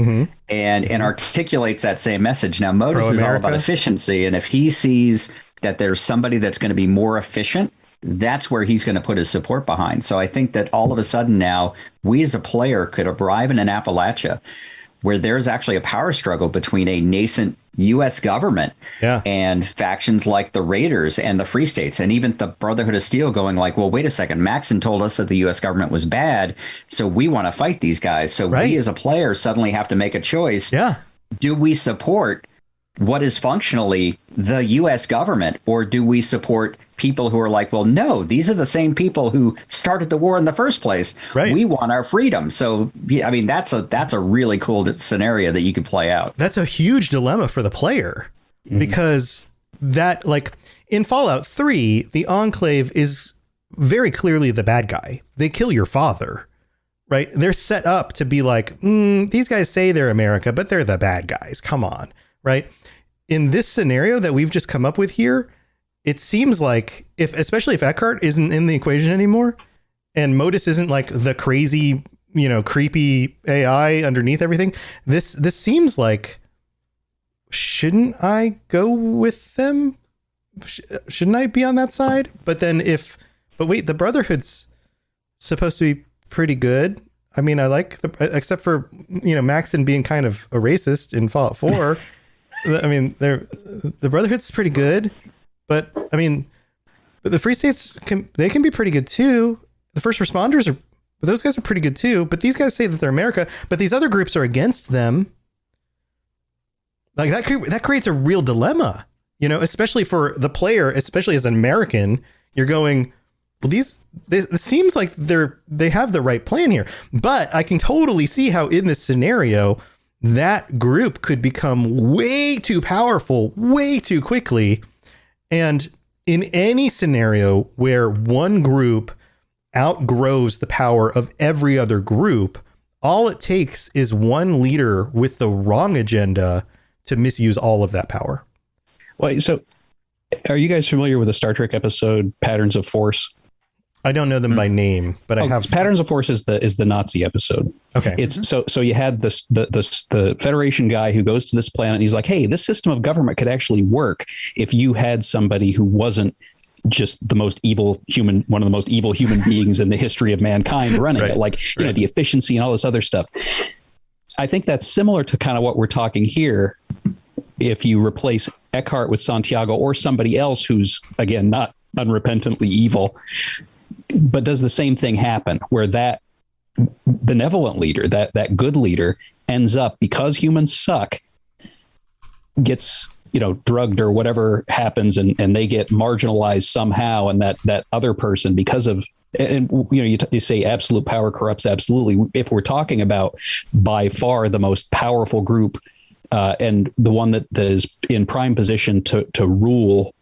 and articulates that same message. Now, Modus is all about efficiency, and if he sees that there's somebody that's going to be more efficient, that's where he's going to put his support behind. So I think that all of a sudden now, we as a player could arrive in an Appalachia where there's actually a power struggle between a nascent U.S. government and factions like the Raiders and the Free States, and even the Brotherhood of Steel going like, well, wait a second, Maxon told us that the U.S. government was bad, so we want to fight these guys. So we as a player suddenly have to make a choice. Yeah. Do we support what is functionally the U.S. government, or do we support people who are like, well, no, these are the same people who started the war in the first place. Right. We want our freedom. So, I mean, that's a really cool scenario that you could play out.
That's a huge dilemma for the player because that, like, in Fallout 3, the Enclave is very clearly the bad guy. They kill your father, right? They're set up to be like, these guys say they're America, but they're the bad guys. Come on, right? In this scenario that we've just come up with here, it seems like especially if Eckhart isn't in the equation anymore and Modus isn't like the crazy, creepy AI underneath everything, this seems like, shouldn't I go with them? Shouldn't I be on that side? But wait, the Brotherhood's supposed to be pretty good. I mean, I like except for, Maxon being kind of a racist in Fallout 4. I mean, the Brotherhood's pretty good. But I mean, the Free States can be pretty good too. The first responders those guys are pretty good too. But these guys say that they're America, but these other groups are against them. Like that creates a real dilemma, especially for the player, especially as an American. You're going, well, it seems like they have the right plan here, but I can totally see how in this scenario that group could become way too powerful, way too quickly. And in any scenario where one group outgrows the power of every other group, all it takes is one leader with the wrong agenda to misuse all of that power.
Well, so are you guys familiar with the Star Trek episode Patterns of Force?
I don't know them by name, but I have.
Patterns of Force is the Nazi episode.
Okay.
It's so you had the Federation guy who goes to this planet and he's like, hey, this system of government could actually work if you had somebody who wasn't just the most evil human, one of the most evil human beings in the history of mankind running it, like, the efficiency and all this other stuff. I think that's similar to kind of what we're talking here. If you replace Eckhart with Santiago or somebody else who's, again, not unrepentantly evil, but does the same thing happen where that benevolent leader, that good leader ends up, because humans suck, gets, drugged or whatever happens and they get marginalized somehow. And that other person, because of, and you say absolute power corrupts. Absolutely. If we're talking about by far the most powerful group and the one that is in prime position to rule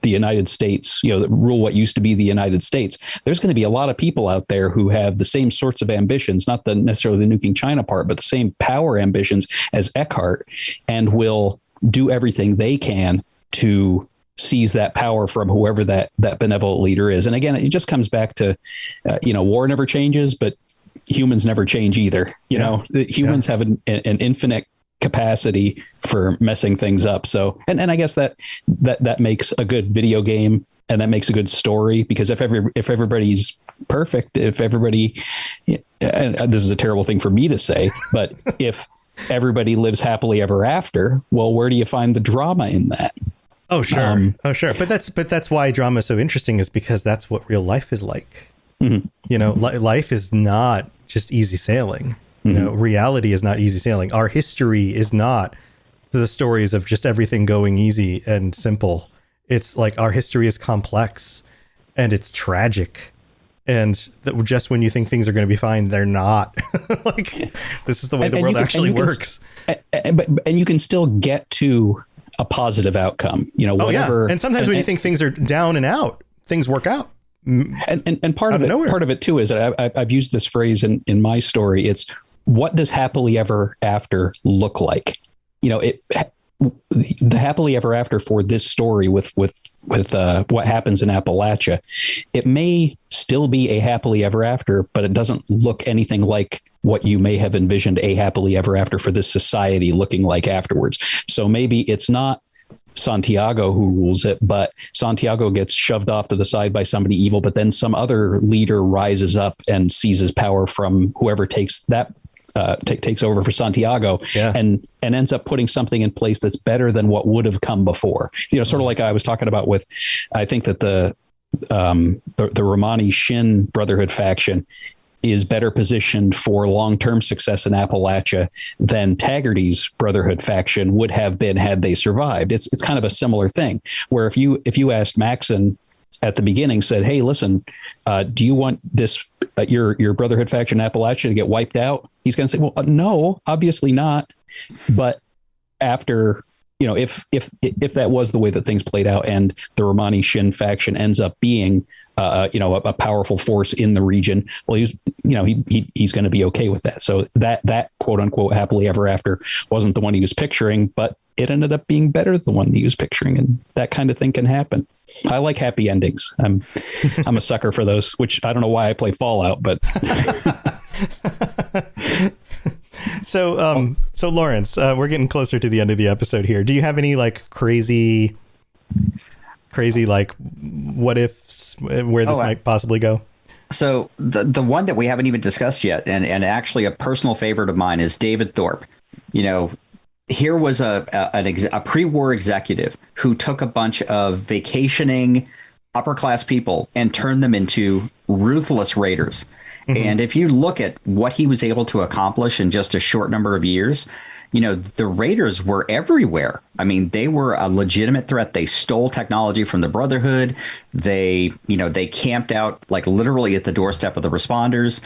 the United States, rule what used to be the United States, there's going to be a lot of people out there who have the same sorts of ambitions, not necessarily the nuking China part, but the same power ambitions as Eckhart, and will do everything they can to seize that power from whoever that benevolent leader is. And again, it just comes back to, war never changes, but humans never change either. Humans have an infinite capacity for messing things up. So, and I guess that makes a good video game, and that makes a good story, because if everybody's perfect, if everybody, and this is a terrible thing for me to say, but if everybody lives happily ever after, well, where do you find the drama in that?
Oh, sure. But that's why drama is so interesting, is because that's what real life is like. Mm-hmm. You know, life is not just easy sailing. You know, reality is not easy sailing. Our history is not the stories of just everything going easy and simple. It's like our history is complex and it's tragic. And just when you think things are going to be fine, they're not. Like, this is the way the world actually works.
And you can still get to a positive outcome, you know, whatever.
And sometimes when you think things are down and out, things work out.
And part of it too is that I've used this phrase in my story. It's, what does happily ever after look like? You know, the happily ever after for this story with what happens in Appalachia, it may still be a happily ever after, but it doesn't look anything like what you may have envisioned a happily ever after for this society looking like afterwards. So maybe it's not Santiago who rules it, but Santiago gets shoved off to the side by somebody evil, but then some other leader rises up and seizes power from whoever takes over for Santiago, and ends up putting something in place that's better than what would have come before. You know, sort of like I was talking about with, I think that the Romani Shin Brotherhood faction is better positioned for long-term success in Appalachia than Taggarty's Brotherhood faction would have been had they survived. It's kind of a similar thing, where if you asked Maxon at the beginning, said, "Hey, listen, do you want this your Brotherhood faction in Appalachia to get wiped out?" He's going to say, "Well, no, obviously not." But after, you know, if that was the way that things played out, and the Romani Shin faction ends up being a powerful force in the region, well, he's going to be okay with that. So that quote unquote happily ever after wasn't the one he was picturing, but it ended up being better than the one he was picturing, and that kind of thing can happen. I like happy endings. I'm a sucker for those, which I don't know why I play Fallout, but
So Lawrence, we're getting closer to the end of the episode here. Do you have any like crazy like what ifs where this might possibly go?
So the one that we haven't even discussed yet, and actually a personal favorite of mine, is David Thorpe. You know, here was a pre-war executive who took a bunch of vacationing upper class people and turned them into ruthless raiders. Mm-hmm. And if you look at what he was able to accomplish in just a short number of years, you know, the raiders were everywhere. I mean, they were a legitimate threat. They stole technology from the Brotherhood. They camped out like literally at the doorstep of the responders.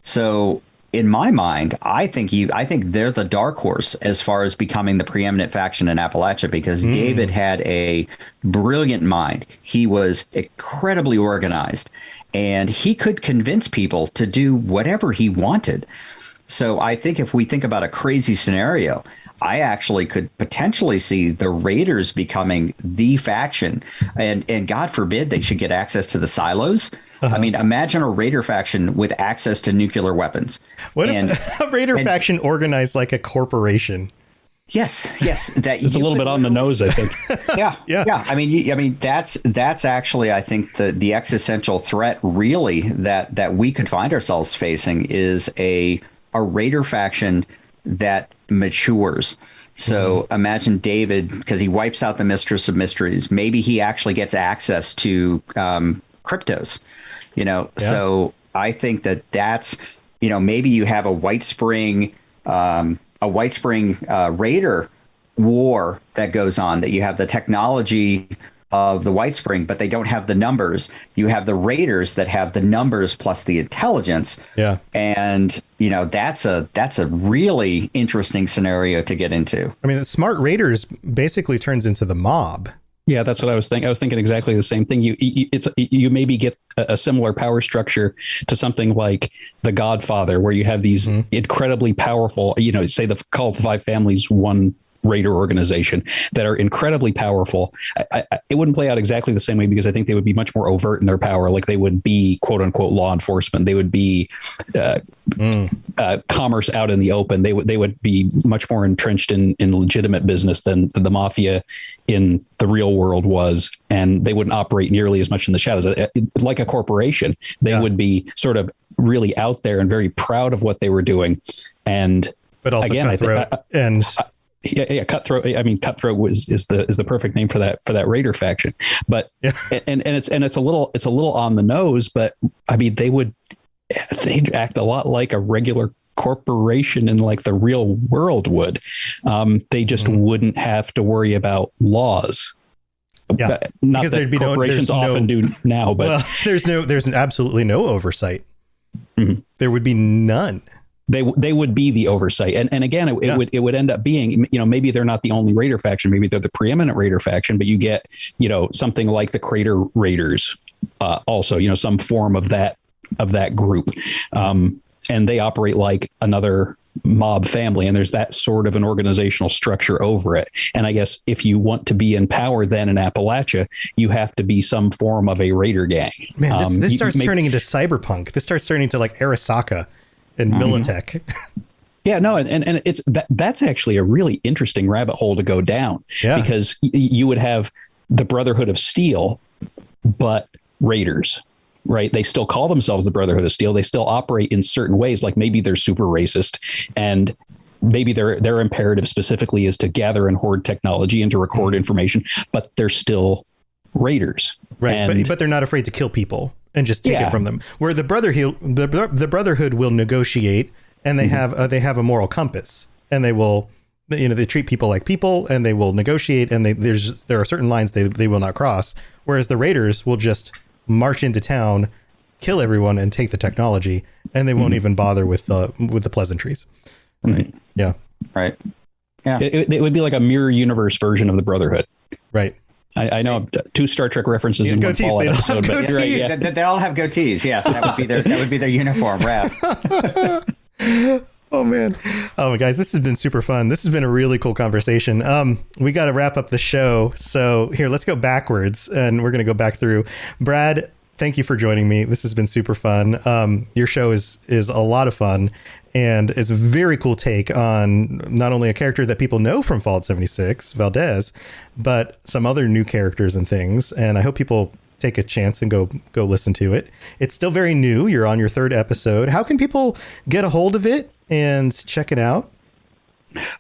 So in my mind, I think they're the dark horse as far as becoming the preeminent faction in Appalachia, because David had a brilliant mind. He was incredibly organized, and he could convince people to do whatever he wanted. So I think if we think about a crazy scenario, I actually could potentially see the Raiders becoming the faction, and God forbid they should get access to the silos. Uh-huh. I mean, imagine a Raider faction with access to nuclear weapons.
What if a Raider faction organized like a corporation?
Yes. That
it's a little bit on the nose, I think.
Yeah. I mean, that's actually, I think, the existential threat really that we could find ourselves facing is a Raider faction that matures. So imagine David, because he wipes out the Mistress of Mysteries. Maybe he actually gets access to cryptos. You know, so I think that's, you know, maybe you have a White Spring Raider war that goes on, that you have the technology of the White Spring, but they don't have the numbers. You have the Raiders that have the numbers plus the intelligence. Yeah. And, you know, that's a really interesting scenario to get into.
I mean, the smart Raiders basically turns into the mob.
Yeah, that's what I was thinking. I was thinking exactly the same thing. You maybe get a similar power structure to something like The Godfather, where you have these incredibly powerful, you know, say call the five families one raider organization that are incredibly powerful. It wouldn't play out exactly the same way because I think they would be much more overt in their power. Like they would be quote unquote law enforcement. They would be commerce out in the open. They would be much more entrenched in legitimate business than the mafia in the real world was. And they wouldn't operate nearly as much in the shadows. Like a corporation, they would be sort of really out there and very proud of what they were doing. But also again, cutthroat. I mean, cutthroat is the perfect name for that raider faction. But and it's a little on the nose. But I mean, they'd act a lot like a regular corporation in like the real world would. They just wouldn't have to worry about laws.
Yeah,
not that corporations often do now, but
there's absolutely no oversight.
Mm-hmm.
There would be none.
They would be the oversight. And again, it would end up being, maybe they're not the only raider faction. Maybe they're the preeminent raider faction, but you get, something like the Crater Raiders, also, some form of that group. And they operate like another mob family. And there's that sort of an organizational structure over it. And I guess if you want to be in power then in Appalachia, you have to be some form of a raider gang.
Man, this starts turning into cyberpunk. This starts turning into like Arasaka and Militech.
Yeah, no, and it's that's actually a really interesting rabbit hole to go down because you would have the Brotherhood of Steel, but raiders, right? They still call themselves the Brotherhood of Steel. They still operate in certain ways, like maybe they're super racist and maybe their imperative specifically is to gather and hoard technology and to record information, but they're still raiders.
Right, but they're not afraid to kill people and just take it from them. Where the Brotherhood will negotiate, and they have a moral compass, and they will, they treat people like people, and they will negotiate, and there are certain lines they will not cross. Whereas the raiders will just march into town, kill everyone, and take the technology, and they won't even bother with the pleasantries. Right? Yeah.
Right. Yeah.
It would be like a mirror universe version of the Brotherhood.
Right.
I know 2 Star Trek references in one Fallout episode, but you're right,
they all have goatees. Yeah, that would be their uniform wrap.
Oh man, guys, this has been super fun. This has been a really cool conversation. We got to wrap up the show, so here, let's go backwards, and we're gonna go back through. Brad, thank you for joining me. This has been super fun. Your show is a lot of fun. And it's a very cool take on not only a character that people know from Fallout 76, Valdez, but some other new characters and things. And I hope people take a chance and go listen to it. It's still very new. You're on your 3rd episode. How can people get a hold of it and check it out?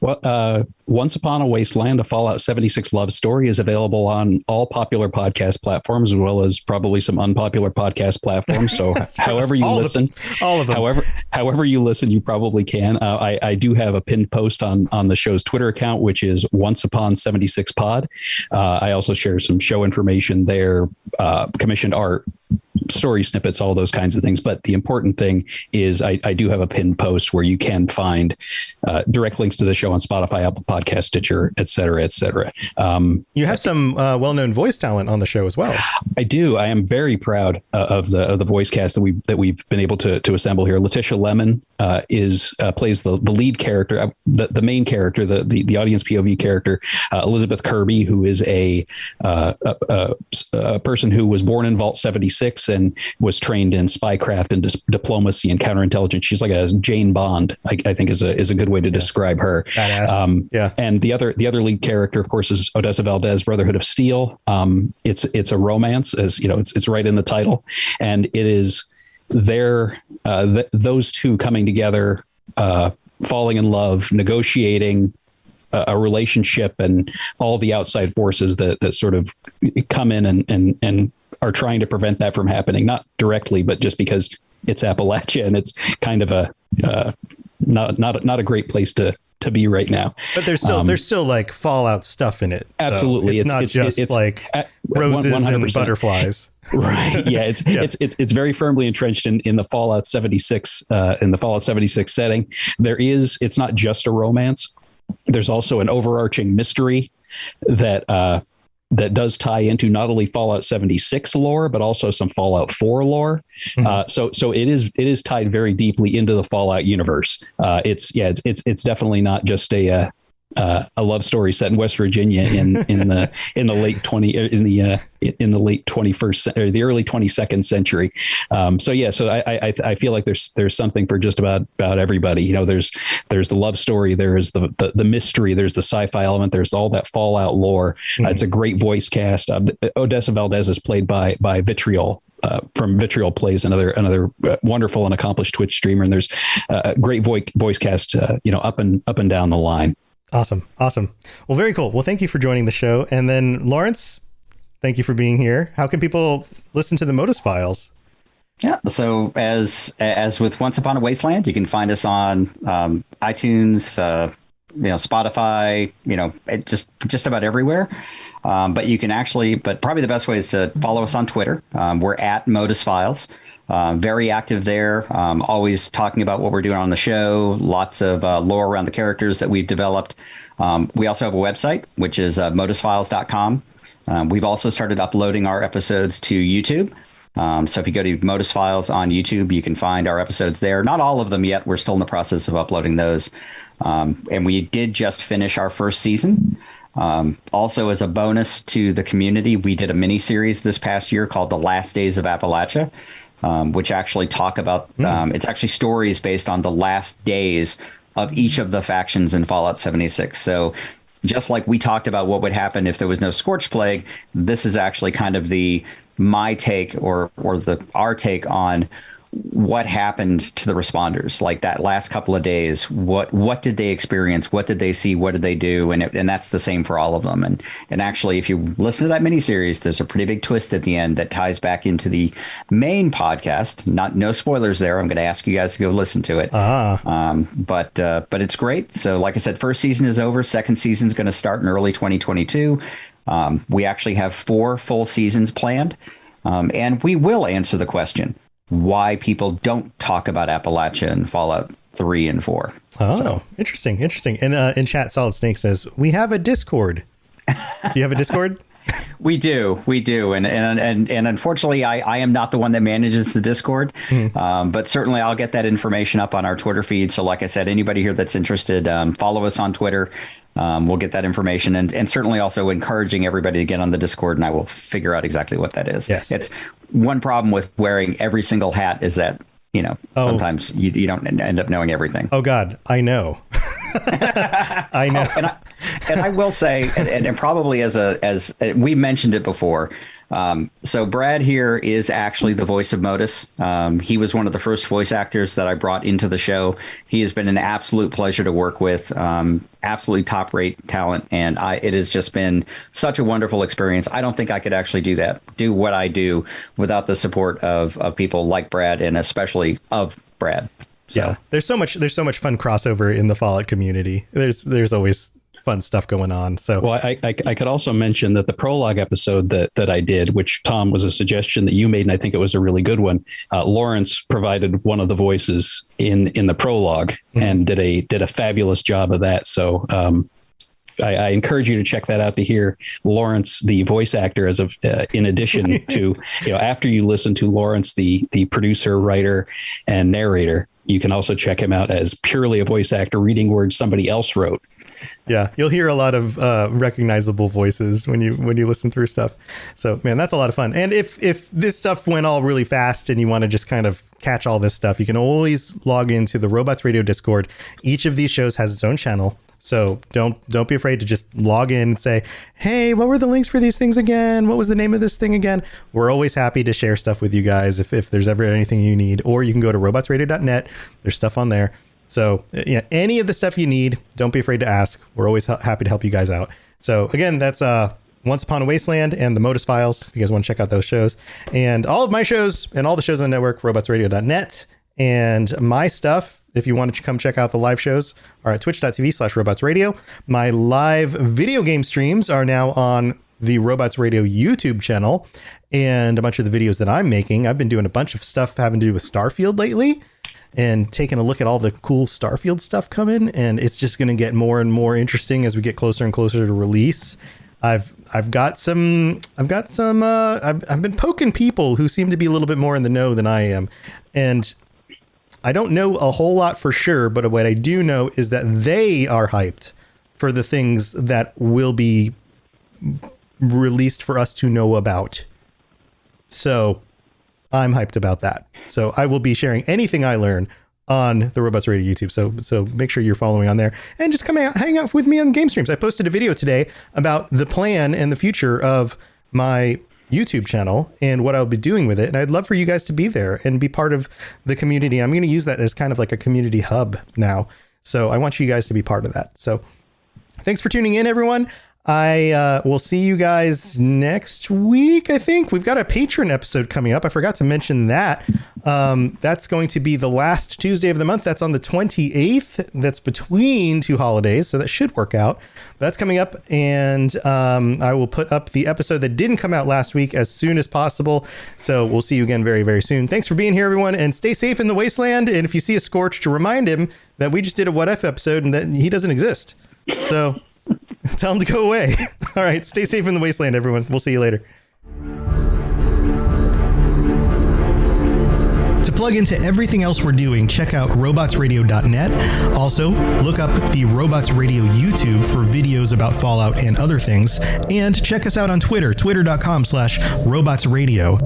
Well, Once Upon a Wasteland, a Fallout 76 love story, is available on all popular podcast platforms, as well as probably some unpopular podcast platforms. So however you listen, all of them. However you listen, you probably can. I do have a pinned post on the show's Twitter account, which is Once Upon 76 Pod. I also share some show information there, commissioned art, story snippets, all those kinds of things. But the important thing is I do have a pinned post where you can find direct links to the show on Spotify, Apple Podcast, Stitcher, et cetera, et cetera.
You have some well-known voice talent on the show as well.
I do. I am very proud of the voice cast that we've been able to assemble here. Letitia Lemon plays the lead character, the main character, the audience POV character. Elizabeth Kirby, who is a person who was born in Vault 76 and was trained in spycraft and diplomacy and counterintelligence. She's like a Jane Bond, I think is a good way to describe her. And the other lead character, of course, is Odessa Valdez, Brotherhood of Steel. It's a romance, as you know, it's right in the title, and it is those two coming together, falling in love, negotiating a relationship, and all the outside forces that sort of come in and are trying to prevent that from happening, not directly, but just because it's Appalachia and it's kind of a not a great place to be right now.
But there's still like Fallout stuff in it.
Absolutely.
So it's not just like roses 100%. And butterflies.
Right. Yeah. It's very firmly entrenched in the Fallout 76 setting. It's not just a romance. There's also an overarching mystery that does tie into not only Fallout 76 lore, but also some Fallout 4 lore. Mm-hmm. So it is tied very deeply into the Fallout universe. It's definitely not just a a love story set in West Virginia in the late 21st or the early 22nd century. So I feel like there's something for just about everybody. You know, there's the love story, there's the mystery, there's the sci-fi element, there's all that Fallout lore. It's a great voice cast. Odessa Valdez is played by Vitriol. From Vitriol Plays, another wonderful and accomplished Twitch streamer, and there's a great voice cast, up and down the line.
Awesome. Well, very cool. Well, thank you for joining the show, and then Lawrence, thank you for being here. How can people listen to the Modus Files?
Yeah. So as with Once Upon a Wasteland, you can find us on iTunes, Spotify, just about everywhere. But you can but probably the best way is to follow us on Twitter. We're at Modus Files. Very active there. Always talking about what we're doing on the show. Lots of lore around the characters that we've developed. We also have a website, which is modusfiles.com. We've also started uploading our episodes to YouTube. So if you go to Modus Files on YouTube, you can find our episodes there. Not all of them yet. We're still in the process of uploading those. And we did just finish our first season. Also, as a bonus to the community, we did a mini series this past year called The Last Days of Appalachia, which actually talk about it's actually stories based on the last days of each of the factions in Fallout 76. So just like we talked about what would happen if there was no Scorched Plague, this is actually kind of my take or our take on what happened to the responders, like that last couple of days. What did they experience? What did they see? What did they do? And that's the same for all of them. And actually, if you listen to that miniseries, there's a pretty big twist at the end that ties back into the main podcast. No spoilers there. I'm going to ask you guys to go listen to it. But it's great. So like I said, first season is over. Second season is going to start in early 2022. We actually have 4 full seasons planned. And we will answer the question why people don't talk about Appalachia in Fallout 3 and 4.
Oh, so. Interesting. And in chat, Solid Snake says, we have a Discord. Do you have a Discord?
We do. And unfortunately, I am not the one that manages the Discord. But certainly I'll get that information up on our Twitter feed. So like I said, anybody here that's interested, follow us on Twitter. We'll get that information, and certainly also encouraging everybody to get on the Discord, and I will figure out exactly what that is.
Yes.
It's one problem with wearing every single hat is that, sometimes you don't end up knowing everything.
Oh, God, I know. I know.
And I will say, and probably as we mentioned it before, so Brad here is actually the voice of Modus. He was one of the first voice actors that I brought into the show. He has been an absolute pleasure to work with, absolutely top rate talent. And it has just been such a wonderful experience. I don't think I could actually do what I do without the support of people like Brad, and especially of Brad. So.
Yeah, there's so much fun crossover in the Fallout community. There's always fun stuff going on. So,
well, I could also mention that the prologue episode that I did, which Tom was a suggestion that you made, and I think it was a really good one. Lawrence provided one of the voices in the prologue and did a fabulous job of that. So, I encourage you to check that out to hear Lawrence, the voice actor, in addition to, after you listen to Lawrence, the producer, writer, and narrator, you can also check him out as purely a voice actor reading words somebody else wrote.
Yeah, you'll hear a lot of recognizable voices when you listen through stuff. So, man, that's a lot of fun. And if this stuff went all really fast and you want to just kind of catch all this stuff, you can always log into the Robots Radio Discord. Each of these shows has its own channel. So don't be afraid to just log in and say, hey, what were the links for these things again? What was the name of this thing again? We're always happy to share stuff with you guys if there's ever anything you need. Or you can go to robotsradio.net. There's stuff on there. So any of the stuff you need, don't be afraid to ask. We're always happy to help you guys out. So again, that's Once Upon a Wasteland and the Modus Files, if you guys want to check out those shows. And all of my shows and all the shows on the network, robotsradio.net. And my stuff, if you want to come check out the live shows, are at twitch.tv/robotsradio. My live video game streams are now on the Robots Radio YouTube channel. And a bunch of the videos that I'm making, I've been doing a bunch of stuff having to do with Starfield lately, and taking a look at all the cool Starfield stuff coming, and it's just going to get more and more interesting as we get closer and closer to release. I've been poking people who seem to be a little bit more in the know than I am, and I don't know a whole lot for sure, but what I do know is that they are hyped for the things that will be released for us to know about. So I'm hyped about that. So I will be sharing anything I learn on the Robots Radio YouTube. So make sure you're following on there and just come out, hang out with me on game streams. I posted a video today about the plan and the future of my YouTube channel and what I'll be doing with it. And I'd love for you guys to be there and be part of the community. I'm going to use that as kind of like a community hub now. So I want you guys to be part of that. So thanks for tuning in, everyone. I will see you guys next week. I think we've got a patron episode coming up. I forgot to mention that. That's going to be the last Tuesday of the month. That's on the 28th. That's between two holidays. So that should work out. That's coming up. And I will put up the episode that didn't come out last week as soon as possible. So we'll see you again very, very soon. Thanks for being here, everyone. And stay safe in the wasteland. And if you see a Scorched, to remind him that we just did a What If episode and that he doesn't exist. So tell him to go away. All right. Stay safe in the wasteland, everyone. We'll see you later. To plug into everything else we're doing, check out robotsradio.net. Also, look up the Robots Radio YouTube for videos about Fallout and other things. And check us out on Twitter, twitter.com/robotsradio.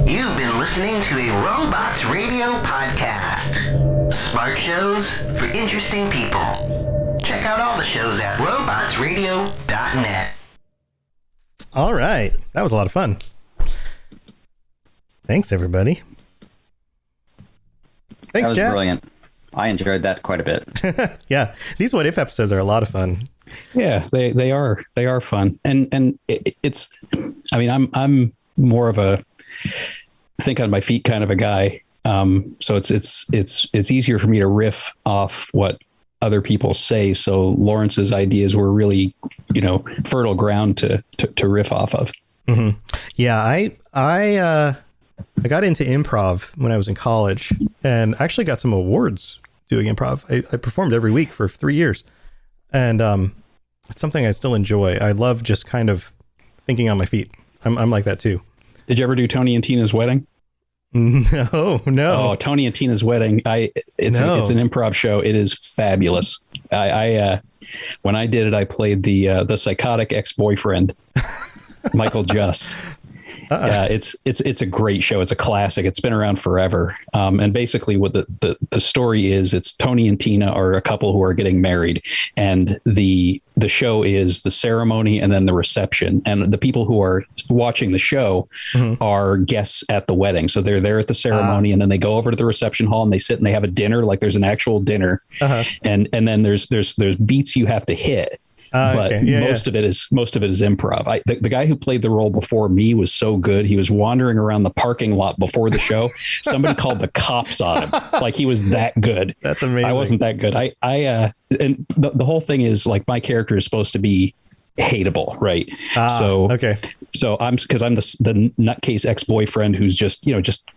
You've been listening to a Robots Radio podcast. Smart shows for interesting people. Check out all the shows at robotsradio.net.
All right. That was a lot of fun. Thanks, everybody. Thanks,
That was
Jack.
brilliant. I enjoyed that quite a bit.
Yeah. These What If episodes are a lot of fun.
Yeah, they are fun. And it's, I mean, I'm more of a think on my feet kind of a guy. So it's easier for me to riff off what other people say. So Lawrence's ideas were really, fertile ground to riff off of.
Mm-hmm. Yeah, I got into improv when I was in college and actually got some awards doing improv. I performed every week for 3 years, and it's something I still enjoy. I love just kind of thinking on my feet. I'm like that too.
Did you ever do Tony and Tina's wedding?
No.
Oh, Tony and Tina's wedding. It's an improv show. It is fabulous. I when I did it, I played the psychotic ex-boyfriend, Michael Just. It's a great show. It's a classic. It's been around forever. And basically what the story is, it's Tony and Tina are a couple who are getting married, and the show is the ceremony and then the reception. And the people who are watching the show are guests at the wedding. So they're there at the ceremony and then they go over to the reception hall and they sit and they have a dinner. Like there's an actual dinner. And then there's beats you have to hit. But most of it is improv. The guy who played the role before me was so good. He was wandering around the parking lot before the show. Somebody called the cops on him. Like he was that good.
That's amazing.
I wasn't that good. And the whole thing is like my character is supposed to be hateable, right? So I'm the nutcase ex-boyfriend who's just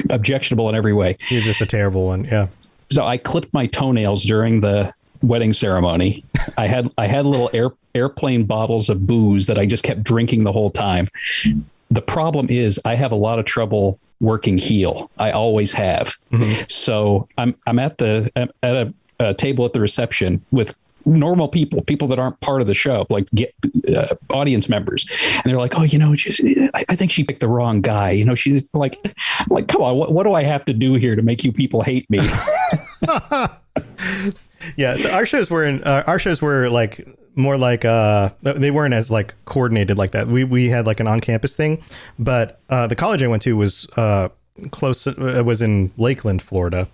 objectionable in every way.
You're just a terrible one. Yeah.
So I clipped my toenails during the wedding ceremony. I had little airplane bottles of booze that I just kept drinking the whole time. The problem is I have a lot of trouble working heel. I always have. So I'm at a table at the reception with normal people that aren't part of the show, like audience members. And they're like, oh, I think she picked the wrong guy. She's like, come on, what do I have to do here to make you people hate me?
Yeah, so our shows were like more like they weren't as like coordinated like that. We had like an on-campus thing, but the college I went to was close. It was in Lakeland, Florida.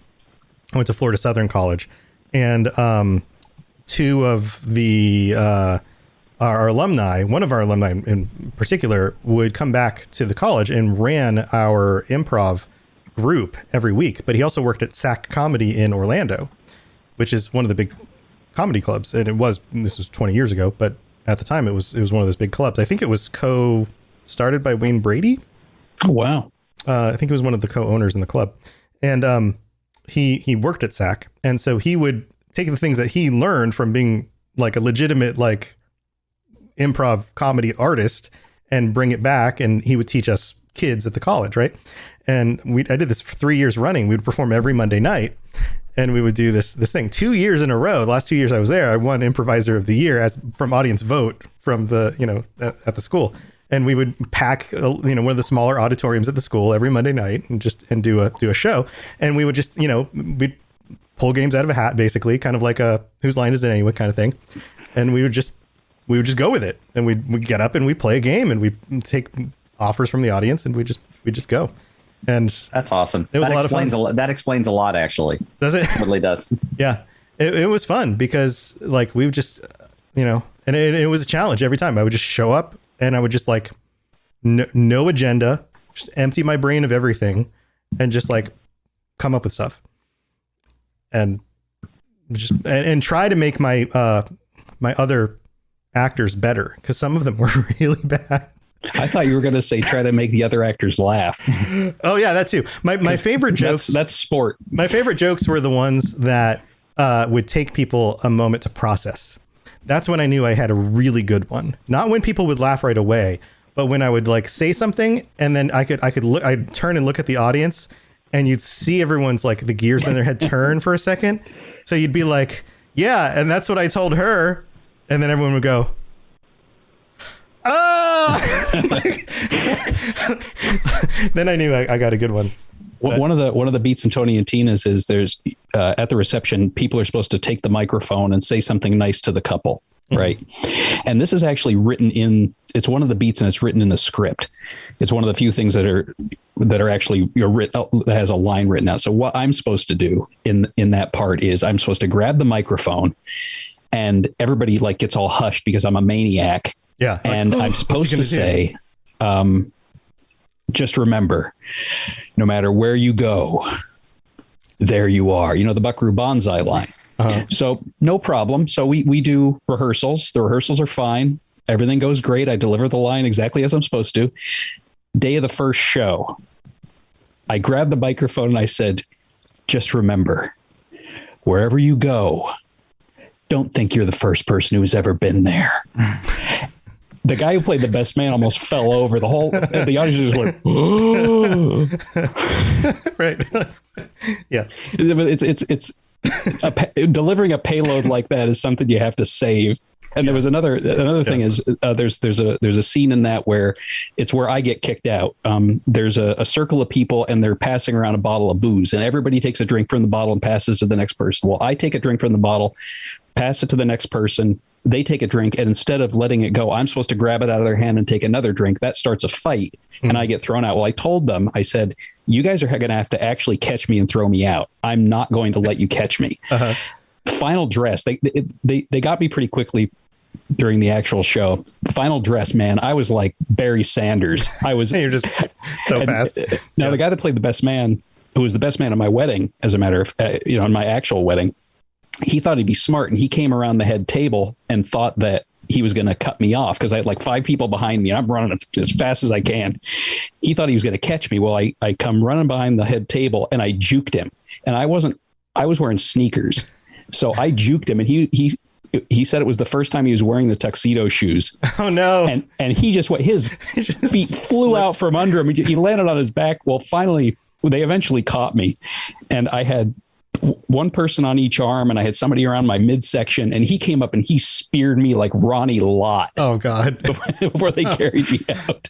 I went to Florida Southern College, and two of our alumni, one of our alumni in particular, would come back to the college and ran our improv group every week. But he also worked at SAC Comedy in Orlando, which is one of the big comedy clubs. And this was 20 years ago, but at the time it was one of those big clubs. I think it was started by Wayne Brady.
Oh, wow.
I think he was one of the co-owners in the club. And he worked at SAC. And so he would take the things that he learned from being like a legitimate, like improv comedy artist and bring it back. And he would teach us kids at the college. Right. And I did this for 3 years running. We'd perform every Monday night. and we would do this thing 2 years in a row. The last 2 years I was there, I won improviser of the year from audience vote from the, at the school. And we would pack, one of the smaller auditoriums at the school every Monday night and do a show. And we would just, we'd pull games out of a hat, basically, kind of like a whose line is it anyway kind of thing. And we would just go with it. And we'd get up and we play a game and we take offers from the audience and we just go. And
that's awesome.
It was a lot of fun.
That explains a lot, actually.
Does it?
It really does.
Yeah. It was fun because like we would just, and it was a challenge every time. I would just show up and I would just like no agenda, just empty my brain of everything and just like come up with stuff and just and try to make my my other actors better because some of them were really bad.
I thought you were going to say try to make the other actors laugh.
Oh yeah, that too. My favorite jokes.
That's sport.
My favorite jokes were the ones that would take people a moment to process. That's when I knew I had a really good one. Not when people would laugh right away, but when I would like say something and then I'd turn and look at the audience and you'd see everyone's like the gears in their head turn for a second. So you'd be like, yeah, and that's what I told her. And then everyone would go, oh, then I knew I got a good one.
One of the beats in Tony and Tina's is there's at the reception, people are supposed to take the microphone and say something nice to the couple. Right. And this is actually it's one of the beats and it's written in the script. It's one of the few things that are actually that has a line written out. So what I'm supposed to do in that part is I'm supposed to grab the microphone and everybody like gets all hushed because I'm a maniac.
Yeah.
And I'm supposed to say, just remember, no matter where you go, there you are. The Buckaroo Banzai line. Uh-huh. So no problem. So we do rehearsals. The rehearsals are fine. Everything goes great. I deliver the line exactly as I'm supposed to. Day of the first show, I grabbed the microphone and I said, just remember, wherever you go, don't think you're the first person who's ever been there. The guy who played the best man almost fell over. The audience just went, oh.
Right. Yeah.
It's delivering a payload like that is something you have to save. And there was another thing is there's a scene in that where I get kicked out. There's a circle of people and they're passing around a bottle of booze and everybody takes a drink from the bottle and passes to the next person. Well, I take a drink from the bottle, pass it to the next person. They take a drink, and instead of letting it go, I'm supposed to grab it out of their hand and take another drink. That starts a fight, and I get thrown out. Well, I told them, I said, you guys are going to have to actually catch me and throw me out. I'm not going to let you catch me. Uh-huh. Final dress. They got me pretty quickly during the actual show. Final dress, man. I was like Barry Sanders. I was.
You're just so fast.
Now, the guy that played the best man, who was the best man at my wedding, as a matter of, in my actual wedding, he thought he'd be smart and he came around the head table and thought that he was going to cut me off because I had like 5 people behind me. I'm running as fast as I can. He thought he was going to catch me. Well, I come running behind the head table and I juked him, and I was wearing sneakers. So I juked him and he said it was the first time he was wearing the tuxedo shoes.
Oh no.
And he just went, his feet flew out from under him. He landed on his back. Well, finally they eventually caught me, and I had one person on each arm and I had somebody around my midsection, and he came up and he speared me like Ronnie Lott.
Oh God.
Before they carried me out.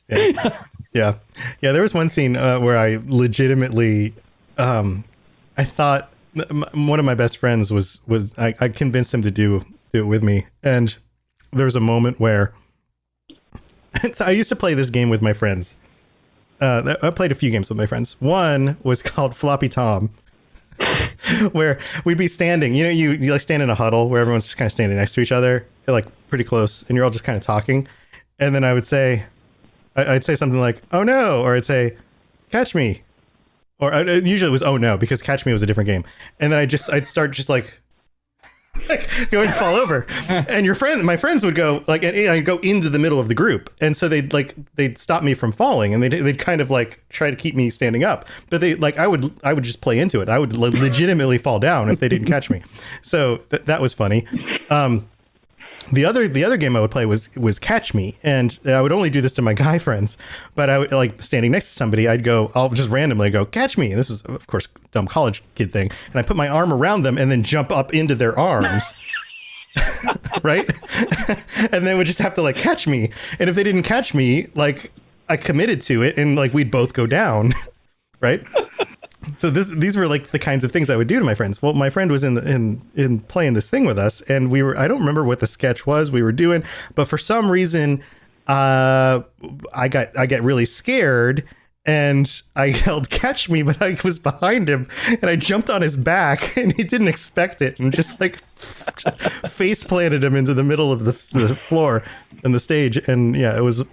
Yeah. There was one scene where I legitimately, I thought one of my best friends was I convinced him to do it with me. And there was a moment where so I used to play this game with my friends. I played a few games with my friends. One was called Floppy Tom, where we'd be standing, you like stand in a huddle where everyone's just kind of standing next to each other, like pretty close, and you're all just kind of talking. And then I'd say something like, oh no, or I'd say, catch me. Or usually it was, oh no, because catch me was a different game. And then I'd start just like go and fall over, and my friends would go like, and I'd go into the middle of the group, and so they'd stop me from falling, and they'd kind of like try to keep me standing up, but I would just play into it. I would legitimately fall down if they didn't catch me. So that was funny. The other game I would play was Catch Me, and I would only do this to my guy friends. But I would, like, standing next to somebody, I'll just randomly go, catch me. And this was, of course, dumb college kid thing. And I put my arm around them and then jump up into their arms. Right? And they would just have to, like, catch me. And if they didn't catch me, like, I committed to it, and, like, we'd both go down. Right? So these were, like, the kinds of things I would do to my friends. Well, my friend was in playing this thing with us, and I don't remember what the sketch was we were doing, but for some reason, I get really scared, and I yelled, catch me, but I was behind him, and I jumped on his back, and he didn't expect it, and just face planted him into the middle of the floor and the stage. And yeah, it was,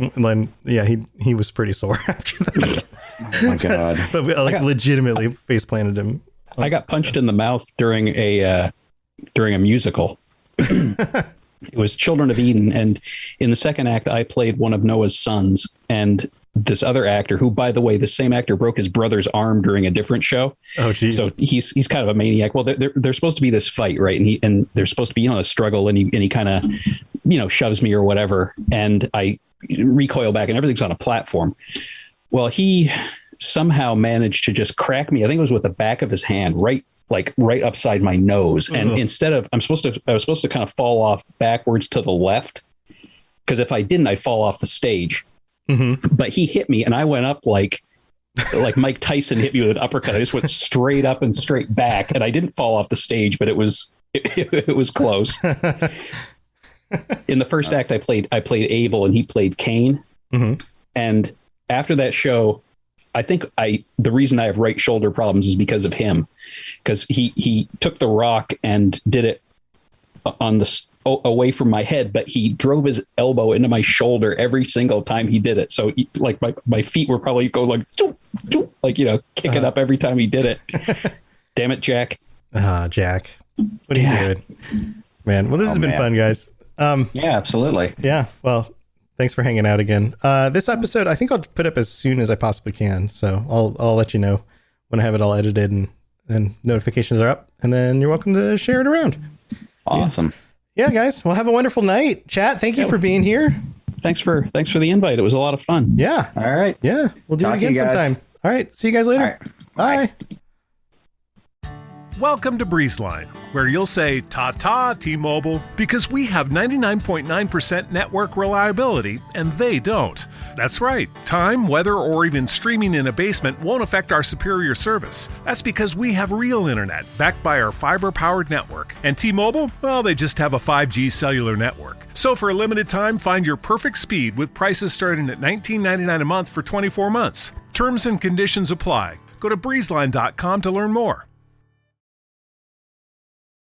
he was pretty sore after that.
Oh my God.
But we, legitimately face planted him.
I got punched in the mouth during a musical. It was Children of Eden, and in the second act, I played one of Noah's sons, and this other actor, who, by the way, the same actor broke his brother's arm during a different show. Oh, geez. So he's kind of a maniac. Well, there's supposed to be this fight, right? And there's supposed to be, a struggle, and he kind of, shoves me or whatever, and I recoil back, and everything's on a platform. Well, he somehow managed to just crack me. I think it was with the back of his hand, right upside my nose. And instead of, I was supposed to kind of fall off backwards to the left, because if I didn't, I'd fall off the stage. Mm-hmm. But he hit me, and I went up like Mike Tyson hit me with an uppercut. I just went straight up and straight back, and I didn't fall off the stage, but it was close. In the first act, I played Abel, and he played Cain. Mm-hmm. And after that show, I think the reason I have right shoulder problems is because of him, because he took the rock and did it on away from my head, but he drove his elbow into my shoulder every single time he did it. So like my feet were probably going like, choo, choo, like, kicking up every time he did it. Damn it, Jack.
Jack. What are you doing? Man, well, this has been fun, guys.
Yeah, absolutely.
Yeah, well, thanks for hanging out again. This episode, I think I'll put up as soon as I possibly can. So I'll let you know when I have it all edited and notifications are up. And then you're welcome to share it around.
Awesome.
Yeah, guys. Well, have a wonderful night. Chat, thank you for being here.
Thanks for the invite. It was a lot of fun.
Yeah.
All right.
Yeah. We'll do it again sometime. All right. See you guys later.
Right.
Bye.
Welcome to BreezeLine, where you'll say ta-ta T-Mobile because we have 99.9% network reliability and they don't. That's right. Time, weather, or even streaming in a basement won't affect our superior service. That's because we have real internet backed by our fiber-powered network. And T-Mobile, well, they just have a 5G cellular network. So for a limited time, find your perfect speed with prices starting at $19.99 a month for 24 months. Terms and conditions apply. Go to breezeline.com to learn more.